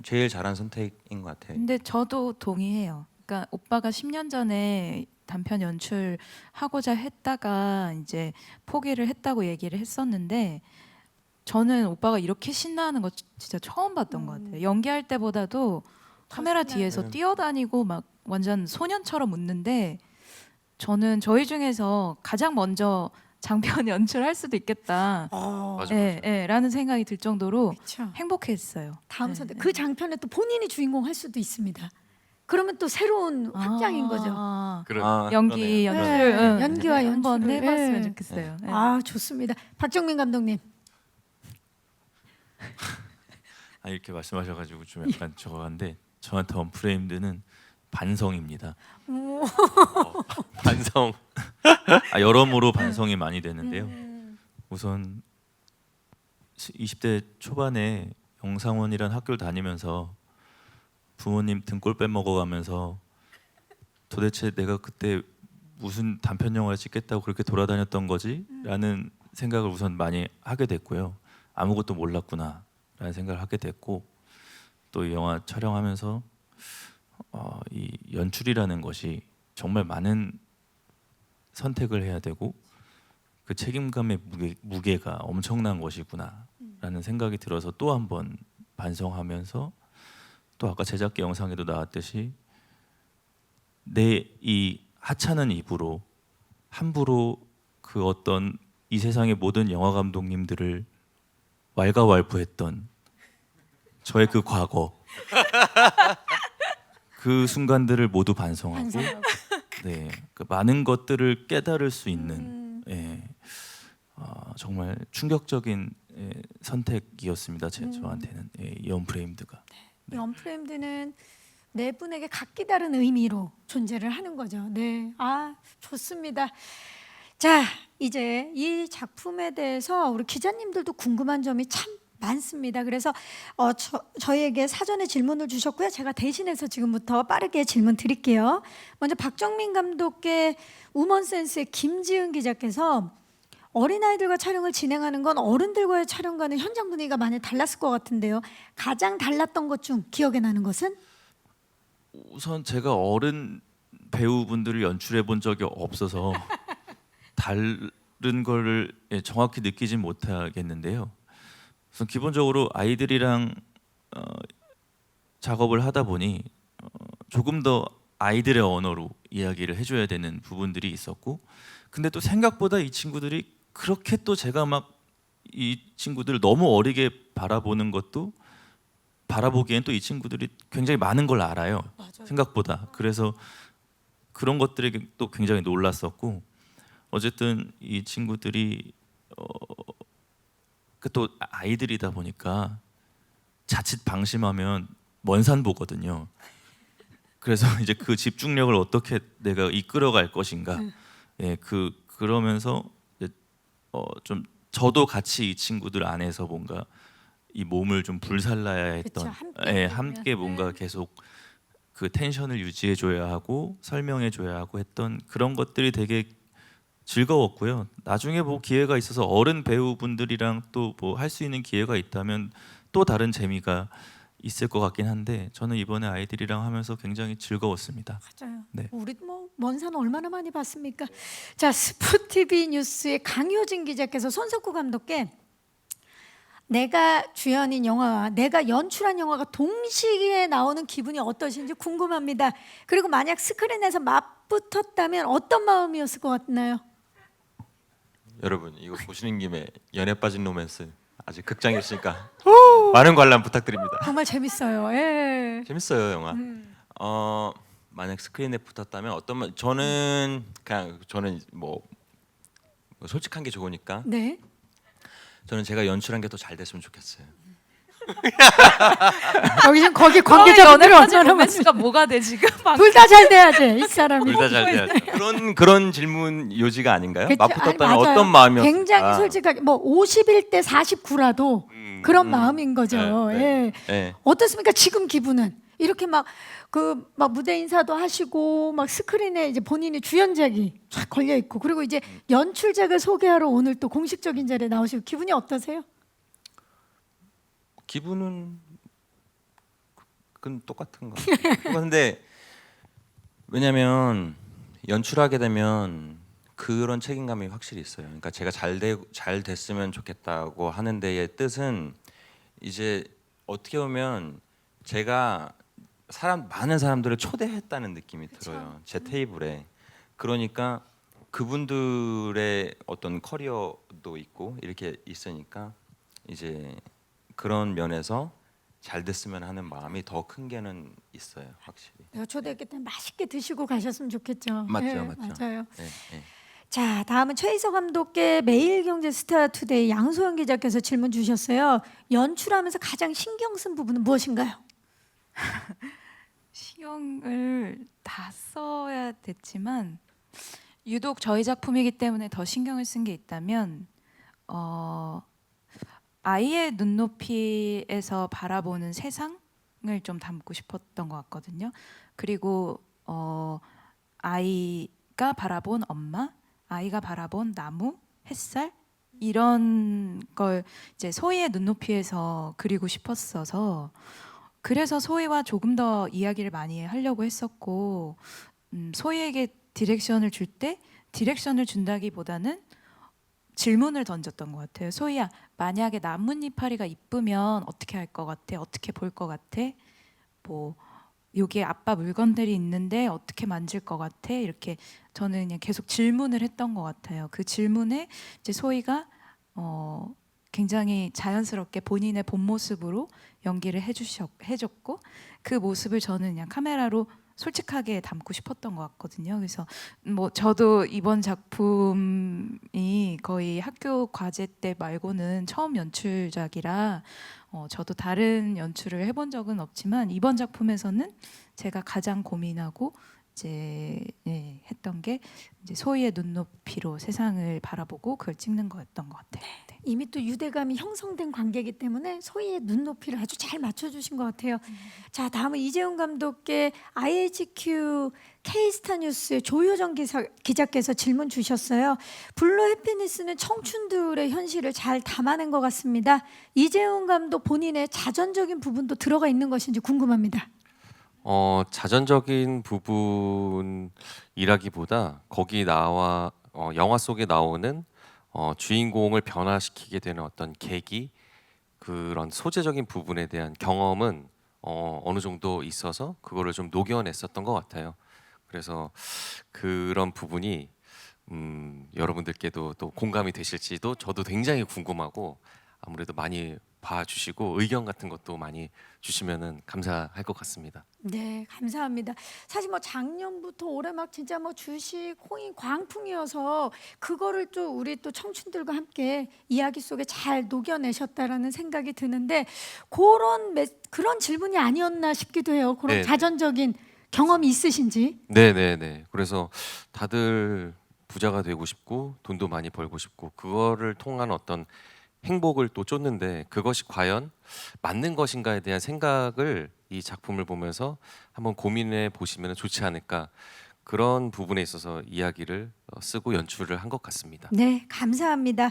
C: 제일 잘한 선택인 것 같아요.
D: 근데 저도 동의해요. 그러니까 오빠가 10년 전에 단편 연출하고자 했다가 이제 포기를 했다고 얘기를 했었는데 저는 오빠가 이렇게 신나하는 거 진짜 처음 봤던 것 같아요. 연기할 때보다도 카메라 뒤에서 뛰어다니고 막 완전 소년처럼 웃는데 저는 저희 중에서 가장 먼저 장편 연출할 수도 있겠다.
E: 맞아.
D: 라는 생각이 들 정도로
A: 그렇죠.
D: 행복했어요.
A: 다음
D: 네,
A: 선택.
D: 네.
A: 그 장편에 또 본인이 주인공 할 수도 있습니다. 그러면 또 새로운 확장인 거죠.
D: 연기, 연출
A: 네,
D: 응.
A: 연기와
D: 한번
A: 연출을.
D: 해봤으면
A: 네.
D: 좋겠어요. 네.
A: 아, 좋습니다. 박정민 감독님.
B: 이렇게 말씀하셔가지고 좀 약간 저거한데 저한테 언프레임드는 반성입니다.
E: 반성.
B: 여러모로 반성이 많이 되는데요. 우선 20대 초반에 영상원이란 학교를 다니면서 부모님 등골 빼먹어가면서 도대체 내가 그때 무슨 단편 영화를 찍겠다고 그렇게 돌아다녔던 거지? 라는 생각을 우선 많이 하게 됐고요. 아무것도 몰랐구나 라는 생각을 하게 됐고, 또 이 영화 촬영하면서 이 연출이라는 것이 정말 많은 선택을 해야 되고 그 책임감의 무게가 엄청난 것이구나 라는 생각이 들어서 또 한 번 반성하면서, 또 아까 제작계 영상에도 나왔듯이 내 이 하찮은 입으로 함부로 그 어떤 이 세상의 모든 영화 감독님들을 왈가왈부했던 저의 그 과거, 그 순간들을 모두 반성하고
A: 반성하고.
B: 네, 그 많은 것들을 깨달을 수 있는 정말 충격적인 선택이었습니다. 저한테는 이 언프레임드가.
A: 이 언프레임드는 네 분에게 각기 다른 의미로 존재를 하는 거죠. 네, 좋습니다. 자, 이제 이 작품에 대해서 우리 기자님들도 궁금한 점이 참 많습니다. 그래서 저희에게 사전에 질문을 주셨고요. 제가 대신해서 지금부터 빠르게 질문 드릴게요. 먼저 박정민 감독의 우먼센스의 김지은 기자께서 어린아이들과 촬영을 진행하는 건 어른들과의 촬영과는 현장 분위기가 많이 달랐을 것 같은데요. 가장 달랐던 것 중 기억에 나는 것은?
B: 우선 제가 어른 배우분들을 연출해 본 적이 없어서 다른 거를 정확히 느끼진 못하겠는데요. 우선 기본적으로 아이들이랑 작업을 하다 보니 조금 더 아이들의 언어로 이야기를 해줘야 되는 부분들이 있었고, 근데 또 생각보다 이 친구들이 그렇게 또 제가 막 이 친구들을 너무 어리게 바라보는 것도, 바라보기엔 또 이 친구들이 굉장히 많은 걸 알아요.
A: 맞아요.
B: 생각보다. 그래서 그런 것들에 또 굉장히 놀랐었고, 어쨌든 이 친구들이 또 아이들이다 보니까 자칫 방심하면 먼 산 보거든요. 그래서 이제 그 집중력을 어떻게 내가 이끌어갈 것인가. 그러면서 이제 좀 저도 같이 이 친구들 안에서 뭔가 이 몸을 좀 불살라야 했던,
A: 그쵸,
B: 함께 뭔가 계속 그 텐션을 유지해 줘야 하고 설명해 줘야 하고 했던 그런 것들이 되게 즐거웠고요. 나중에 뭐 기회가 있어서 어른 배우분들이랑 또 뭐 할 수 있는 기회가 있다면 또 다른 재미가 있을 것 같긴 한데, 저는 이번에 아이들이랑 하면서 굉장히 즐거웠습니다.
A: 맞아요.
B: 네.
A: 우리 뭐 먼산 얼마나 많이 봤습니까? 자, 스포티비 뉴스의 강효진 기자께서 손석구 감독께 내가 주연인 영화와 내가 연출한 영화가 동시에 나오는 기분이 어떠신지 궁금합니다. 그리고 만약 스크린에서 맞붙었다면 어떤 마음이었을 것 같나요?
C: 여러분 이거 보시는 김에 연애 빠진 로맨스 아직 극장에 있으니까 많은 관람 부탁드립니다.
A: 정말 재밌어요. 예.
C: 재밌어요 영화. 만약 스크린에 붙었다면 저는 뭐 솔직한 게 좋으니까
A: 네.
C: 저는 제가 연출한 게 더 잘 됐으면 좋겠어요.
A: 여기 지금 거기 관계자분들이
D: 연애까지
A: 얼마나
D: 로맨스가 뭐가 돼 지금?
A: 둘다 잘 돼야지 이 사람이.
E: 둘 다 잘 돼야죠.
C: 그런 질문 요지가 아닌가요?
A: 그쵸?
C: 맞붙었다면
A: 아니, 맞아요.
C: 어떤 마음이었을까?
A: 굉장히 솔직하게 뭐 51대 49라도 그런 마음인 거죠.
C: 네,
A: 예.
C: 네.
A: 어떻습니까? 지금 기분은 이렇게 막 무대 인사도 하시고 막 스크린에 이제 본인이 주연작이 쫙 걸려 있고, 그리고 이제 연출작을 소개하러 오늘 또 공식적인 자리에 나오시고 기분이 어떠세요?
C: 기분은 그건 똑같은 거. 그런데 왜냐면 연출하게 되면 그런 책임감이 확실히 있어요. 그러니까 제가 잘 됐으면 좋겠다고 하는 데의 뜻은 이제 어떻게 보면 제가 많은 사람들을 초대했다는 느낌이 들어요. 제 테이블에. 그러니까 그분들의 어떤 커리어도 있고 이렇게 있으니까 이제 그런 면에서 잘 됐으면 하는 마음이 더 큰 게는 있어요, 확실히.
A: 내가 초대했기 때문에 맛있게 드시고 가셨으면 좋겠죠.
C: 맞죠,
A: 예,
C: 맞죠.
A: 맞아요.
C: 네, 네.
A: 자, 다음은 최희석 감독의 매일경제 스타투데이 양소영 기자께서 질문 주셨어요. 연출하면서 가장 신경 쓴 부분은 무엇인가요?
D: 신경을 다 써야 됐지만 유독 저희 작품이기 때문에 더 신경을 쓴 게 있다면 아이의 눈높이에서 바라보는 세상을 좀 담고 싶었던 것 같거든요. 그리고 아이가 바라본 엄마, 아이가 바라본 나무, 햇살 이런 걸 이제 소희의 눈높이에서 그리고 싶었어서 그래서 소희와 조금 더 이야기를 많이 하려고 했었고 소희에게 디렉션을 줄 때 디렉션을 준다기보다는 질문을 던졌던 것 같아요. 소희야, 만약에 나뭇이파리가 이쁘면 어떻게 할 것 같아? 어떻게 볼 것 같아? 뭐 여기에 아빠 물건들이 있는데 어떻게 만질 것 같아? 이렇게 저는 그냥 계속 질문을 했던 것 같아요. 그 질문에 이제 소희가 굉장히 자연스럽게 본인의 본 모습으로 연기를 해줬고 그 모습을 저는 그냥 카메라로 솔직하게 담고 싶었던 것 같거든요. 그래서 뭐 저도 이번 작품이 거의 학교 과제 때 말고는 처음 연출작이라 저도 다른 연출을 해본 적은 없지만 이번 작품에서는 제가 가장 고민하고 이제 했던 게 이제 소희의 눈높이로 세상을 바라보고 그걸 찍는 거였던 것 같아요. 네.
A: 이미 또 유대감이 형성된 관계이기 때문에 소희의 눈높이를 아주 잘 맞춰주신 것 같아요. 자, 다음은 이재훈 감독께 IHQ K스타뉴스의 조효정 기자께서 질문 주셨어요. 블루 해피니스는 청춘들의 현실을 잘 담아낸 것 같습니다. 이재훈 감독 본인의 자전적인 부분도 들어가 있는 것인지 궁금합니다.
E: 자전적인 부분이라기보다 거기 나와 영화 속에 나오는 주인공을 변화시키게 되는 어떤 계기 그런 소재적인 부분에 대한 경험은 어느 정도 있어서 그거를 좀 녹여냈었던 것 같아요. 그래서 그런 부분이 여러분들께도 또 공감이 되실지도 저도 굉장히 궁금하고 아무래도 많이 봐주시고 의견 같은 것도 많이 주시면은 감사할 것 같습니다.
A: 네, 감사합니다. 사실 뭐 작년부터 올해 막 진짜 뭐 주식, 코인 광풍이어서 그거를 또 우리 또 청춘들과 함께 이야기 속에 잘 녹여내셨다라는 생각이 드는데 그런 질문이 아니었나 싶기도 해요. 그런
E: 네네.
A: 자전적인 경험이 있으신지.
E: 네네네. 그래서 다들 부자가 되고 싶고 돈도 많이 벌고 싶고 그거를 통한 어떤 행복을 또 쫓는데 그것이 과연 맞는 것인가에 대한 생각을 이 작품을 보면서 한번 고민해 보시면 좋지 않을까 그런 부분에 있어서 이야기를 쓰고 연출을 한 것 같습니다.
A: 네, 감사합니다.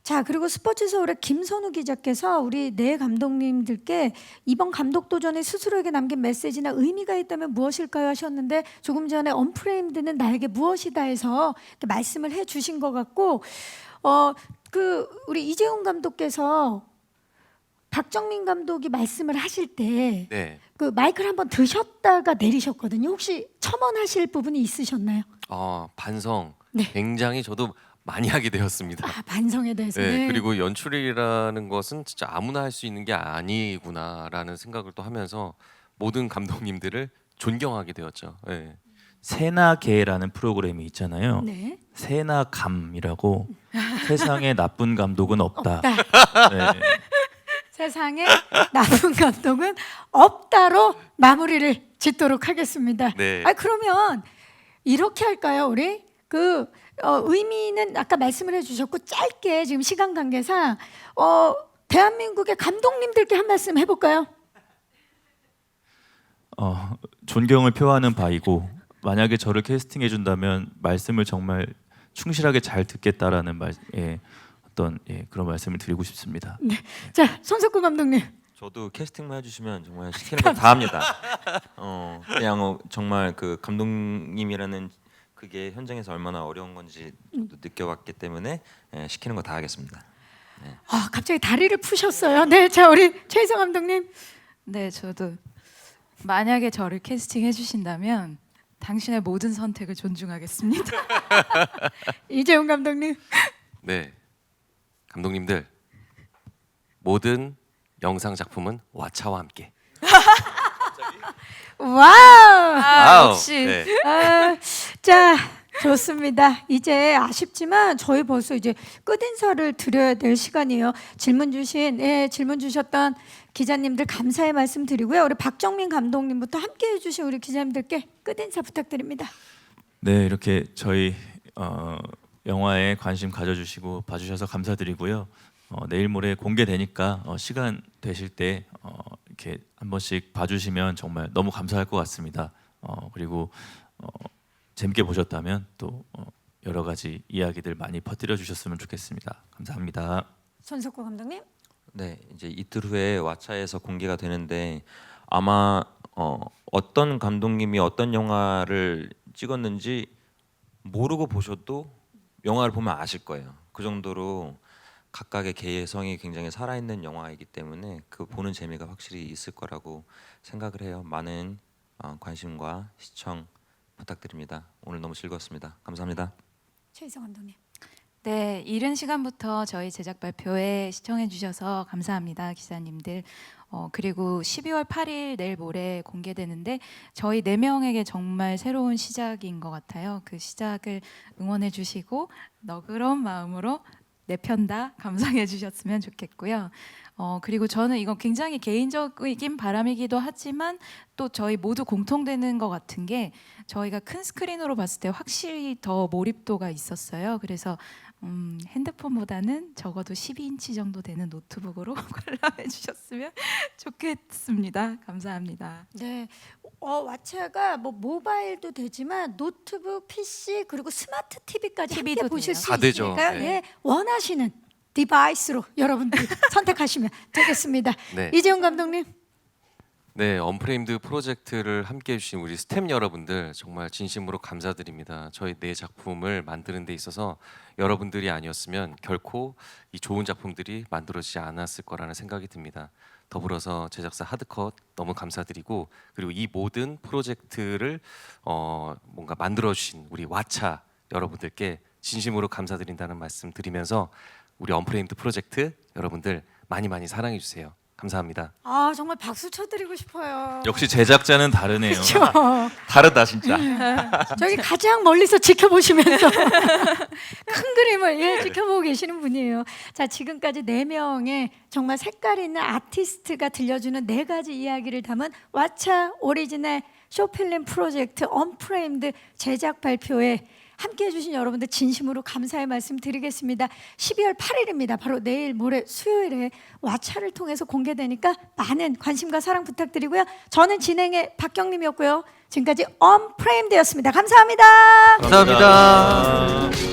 A: 자, 그리고 스포츠 서울의 김선우 기자께서 우리 네 감독님들께 이번 감독 도전에 스스로에게 남긴 메시지나 의미가 있다면 무엇일까요 하셨는데 조금 전에 언프레임드는 나에게 무엇이다 해서 이렇게 말씀을 해주신 것 같고 우리 이재훈 감독께서 박정민 감독이 말씀을 하실 때
E: 네.
A: 그 마이크를 한번 드셨다가 내리셨거든요. 혹시 첨언하실 부분이 있으셨나요?
E: 반성
A: 네.
E: 굉장히 저도 많이 하게 되었습니다.
A: 반성에 대해서.
E: 네, 그리고 연출이라는 것은 진짜 아무나 할 수 있는 게 아니구나라는 생각을 또 하면서 모든 감독님들을 존경하게 되었죠. 네.
B: 세나계라는 프로그램이 있잖아요.
A: 네.
B: 세나감이라고 세상에 나쁜 감독은 없다. 네.
A: 세상에 나쁜 감독은 없다로 마무리를 짓도록 하겠습니다.
E: 네.
A: 그러면 이렇게 할까요, 우리? 의미는 아까 말씀을 해주셨고 짧게 지금 시간 관계상 대한민국의 감독님들께 한 말씀 해볼까요?
B: 존경을 표하는 바이고 만약에 저를 캐스팅해 준다면 말씀을 정말 충실하게 잘 듣겠다라는 그런 말씀을 드리고 싶습니다.
A: 네. 자, 손석구 감독님.
C: 저도 캐스팅만 해주시면 정말 시키는 거 다 합니다. 그냥 정말 그 감독님이라는 그게 현장에서 얼마나 어려운 건지 저도 느껴봤기 때문에 시키는 거 다 하겠습니다. 네.
A: 갑자기 다리를 푸셨어요. 네, 자 우리 최희성 감독님.
D: 네, 저도 만약에 저를 캐스팅해 주신다면 당신의 모든 선택을 존중하겠습니다.
A: 이재훈 감독님.
E: 네. 감독님들 모든 영상 작품은 와차와 함께.
A: 와우.
D: 역시
E: 네.
A: 자, 좋습니다. 이제 아쉽지만 저희 벌써 이제 끝인사를 드려야 될 시간이에요. 질문 주셨던 기자님들 감사의 말씀 드리고요. 우리 박정민 감독님부터 함께해 주신 우리 기자님들께 끝인사 부탁드립니다.
B: 네, 이렇게 저희 영화에 관심 가져주시고 봐주셔서 감사드리고요. 내일 모레 공개되니까 시간 되실 때 이렇게 한 번씩 봐주시면 정말 너무 감사할 것 같습니다. 그리고 재밌게 보셨다면 또 여러 가지 이야기들 많이 퍼뜨려 주셨으면 좋겠습니다. 감사합니다.
A: 손석구 감독님.
C: 네, 이제 이틀 후에 왓챠에서 공개가 되는데 아마 어떤 감독님이 어떤 영화를 찍었는지 모르고 보셔도 영화를 보면 아실 거예요. 그 정도로 각각의 개성이 굉장히 살아있는 영화이기 때문에 그 보는 재미가 확실히 있을 거라고 생각을 해요. 많은 관심과 시청 부탁드립니다. 오늘 너무 즐거웠습니다. 감사합니다.
A: 최희성 감독님.
D: 네, 이른 시간부터 저희 제작 발표회 시청해 주셔서 감사합니다, 기자님들. 그리고 12월 8일 내일 모레 공개되는데 저희 4명에게 정말 새로운 시작인 것 같아요. 그 시작을 응원해 주시고 너그러운 마음으로 내 편 다 감상해 주셨으면 좋겠고요. 그리고 저는 이건 굉장히 개인적인 바람이기도 하지만 또 저희 모두 공통되는 것 같은 게 저희가 큰 스크린으로 봤을 때 확실히 더 몰입도가 있었어요. 그래서 핸드폰보다는 적어도 12인치 정도 되는 노트북으로 관람해 주셨으면 좋겠습니다. 감사합니다.
A: 네, 왓챠가 뭐 모바일도 되지만 노트북, PC 그리고 스마트 TV까지 함께
D: TV도
A: 보실
D: 돼요.
A: 수
E: 다 되죠.
A: 있으니까
E: 네.
A: 네, 원하시는 디바이스로 여러분들이 선택하시면 되겠습니다.
E: 네.
A: 이재용 감독님.
E: 네, 언프레임드 프로젝트를 함께 해주신 우리 스탭 여러분들 정말 진심으로 감사드립니다. 저희 내 작품을 만드는 데 있어서 여러분들이 아니었으면 결코 이 좋은 작품들이 만들어지지 않았을 거라는 생각이 듭니다. 더불어서 제작사 하드컷 너무 감사드리고 그리고 이 모든 프로젝트를 뭔가 만들어주신 우리 왓챠 여러분들께 진심으로 감사드린다는 말씀 드리면서 우리 언프레임드 프로젝트 여러분들 많이 많이 사랑해 주세요. 감사합니다.
A: 아 정말 박수 쳐드리고 싶어요.
B: 역시 제작자는 다르네요.
A: 그렇죠.
C: 다르다 진짜.
A: 저기 가장 멀리서 지켜보시면서 큰 그림을 지켜보고 계시는 분이에요. 자 지금까지 4명의 정말 색깔 있는 아티스트가 들려주는 4가지 이야기를 담은 왓챠 오리지널 쇼필름 프로젝트 언프레임드 제작 발표에 함께해 주신 여러분들 진심으로 감사의 말씀 드리겠습니다. 12월 8일입니다. 바로 내일 모레 수요일에 왓챠를 통해서 공개되니까 많은 관심과 사랑 부탁드리고요. 저는 진행의 박경림이었고요. 지금까지 언프레임드였습니다. 감사합니다.
E: 감사합니다.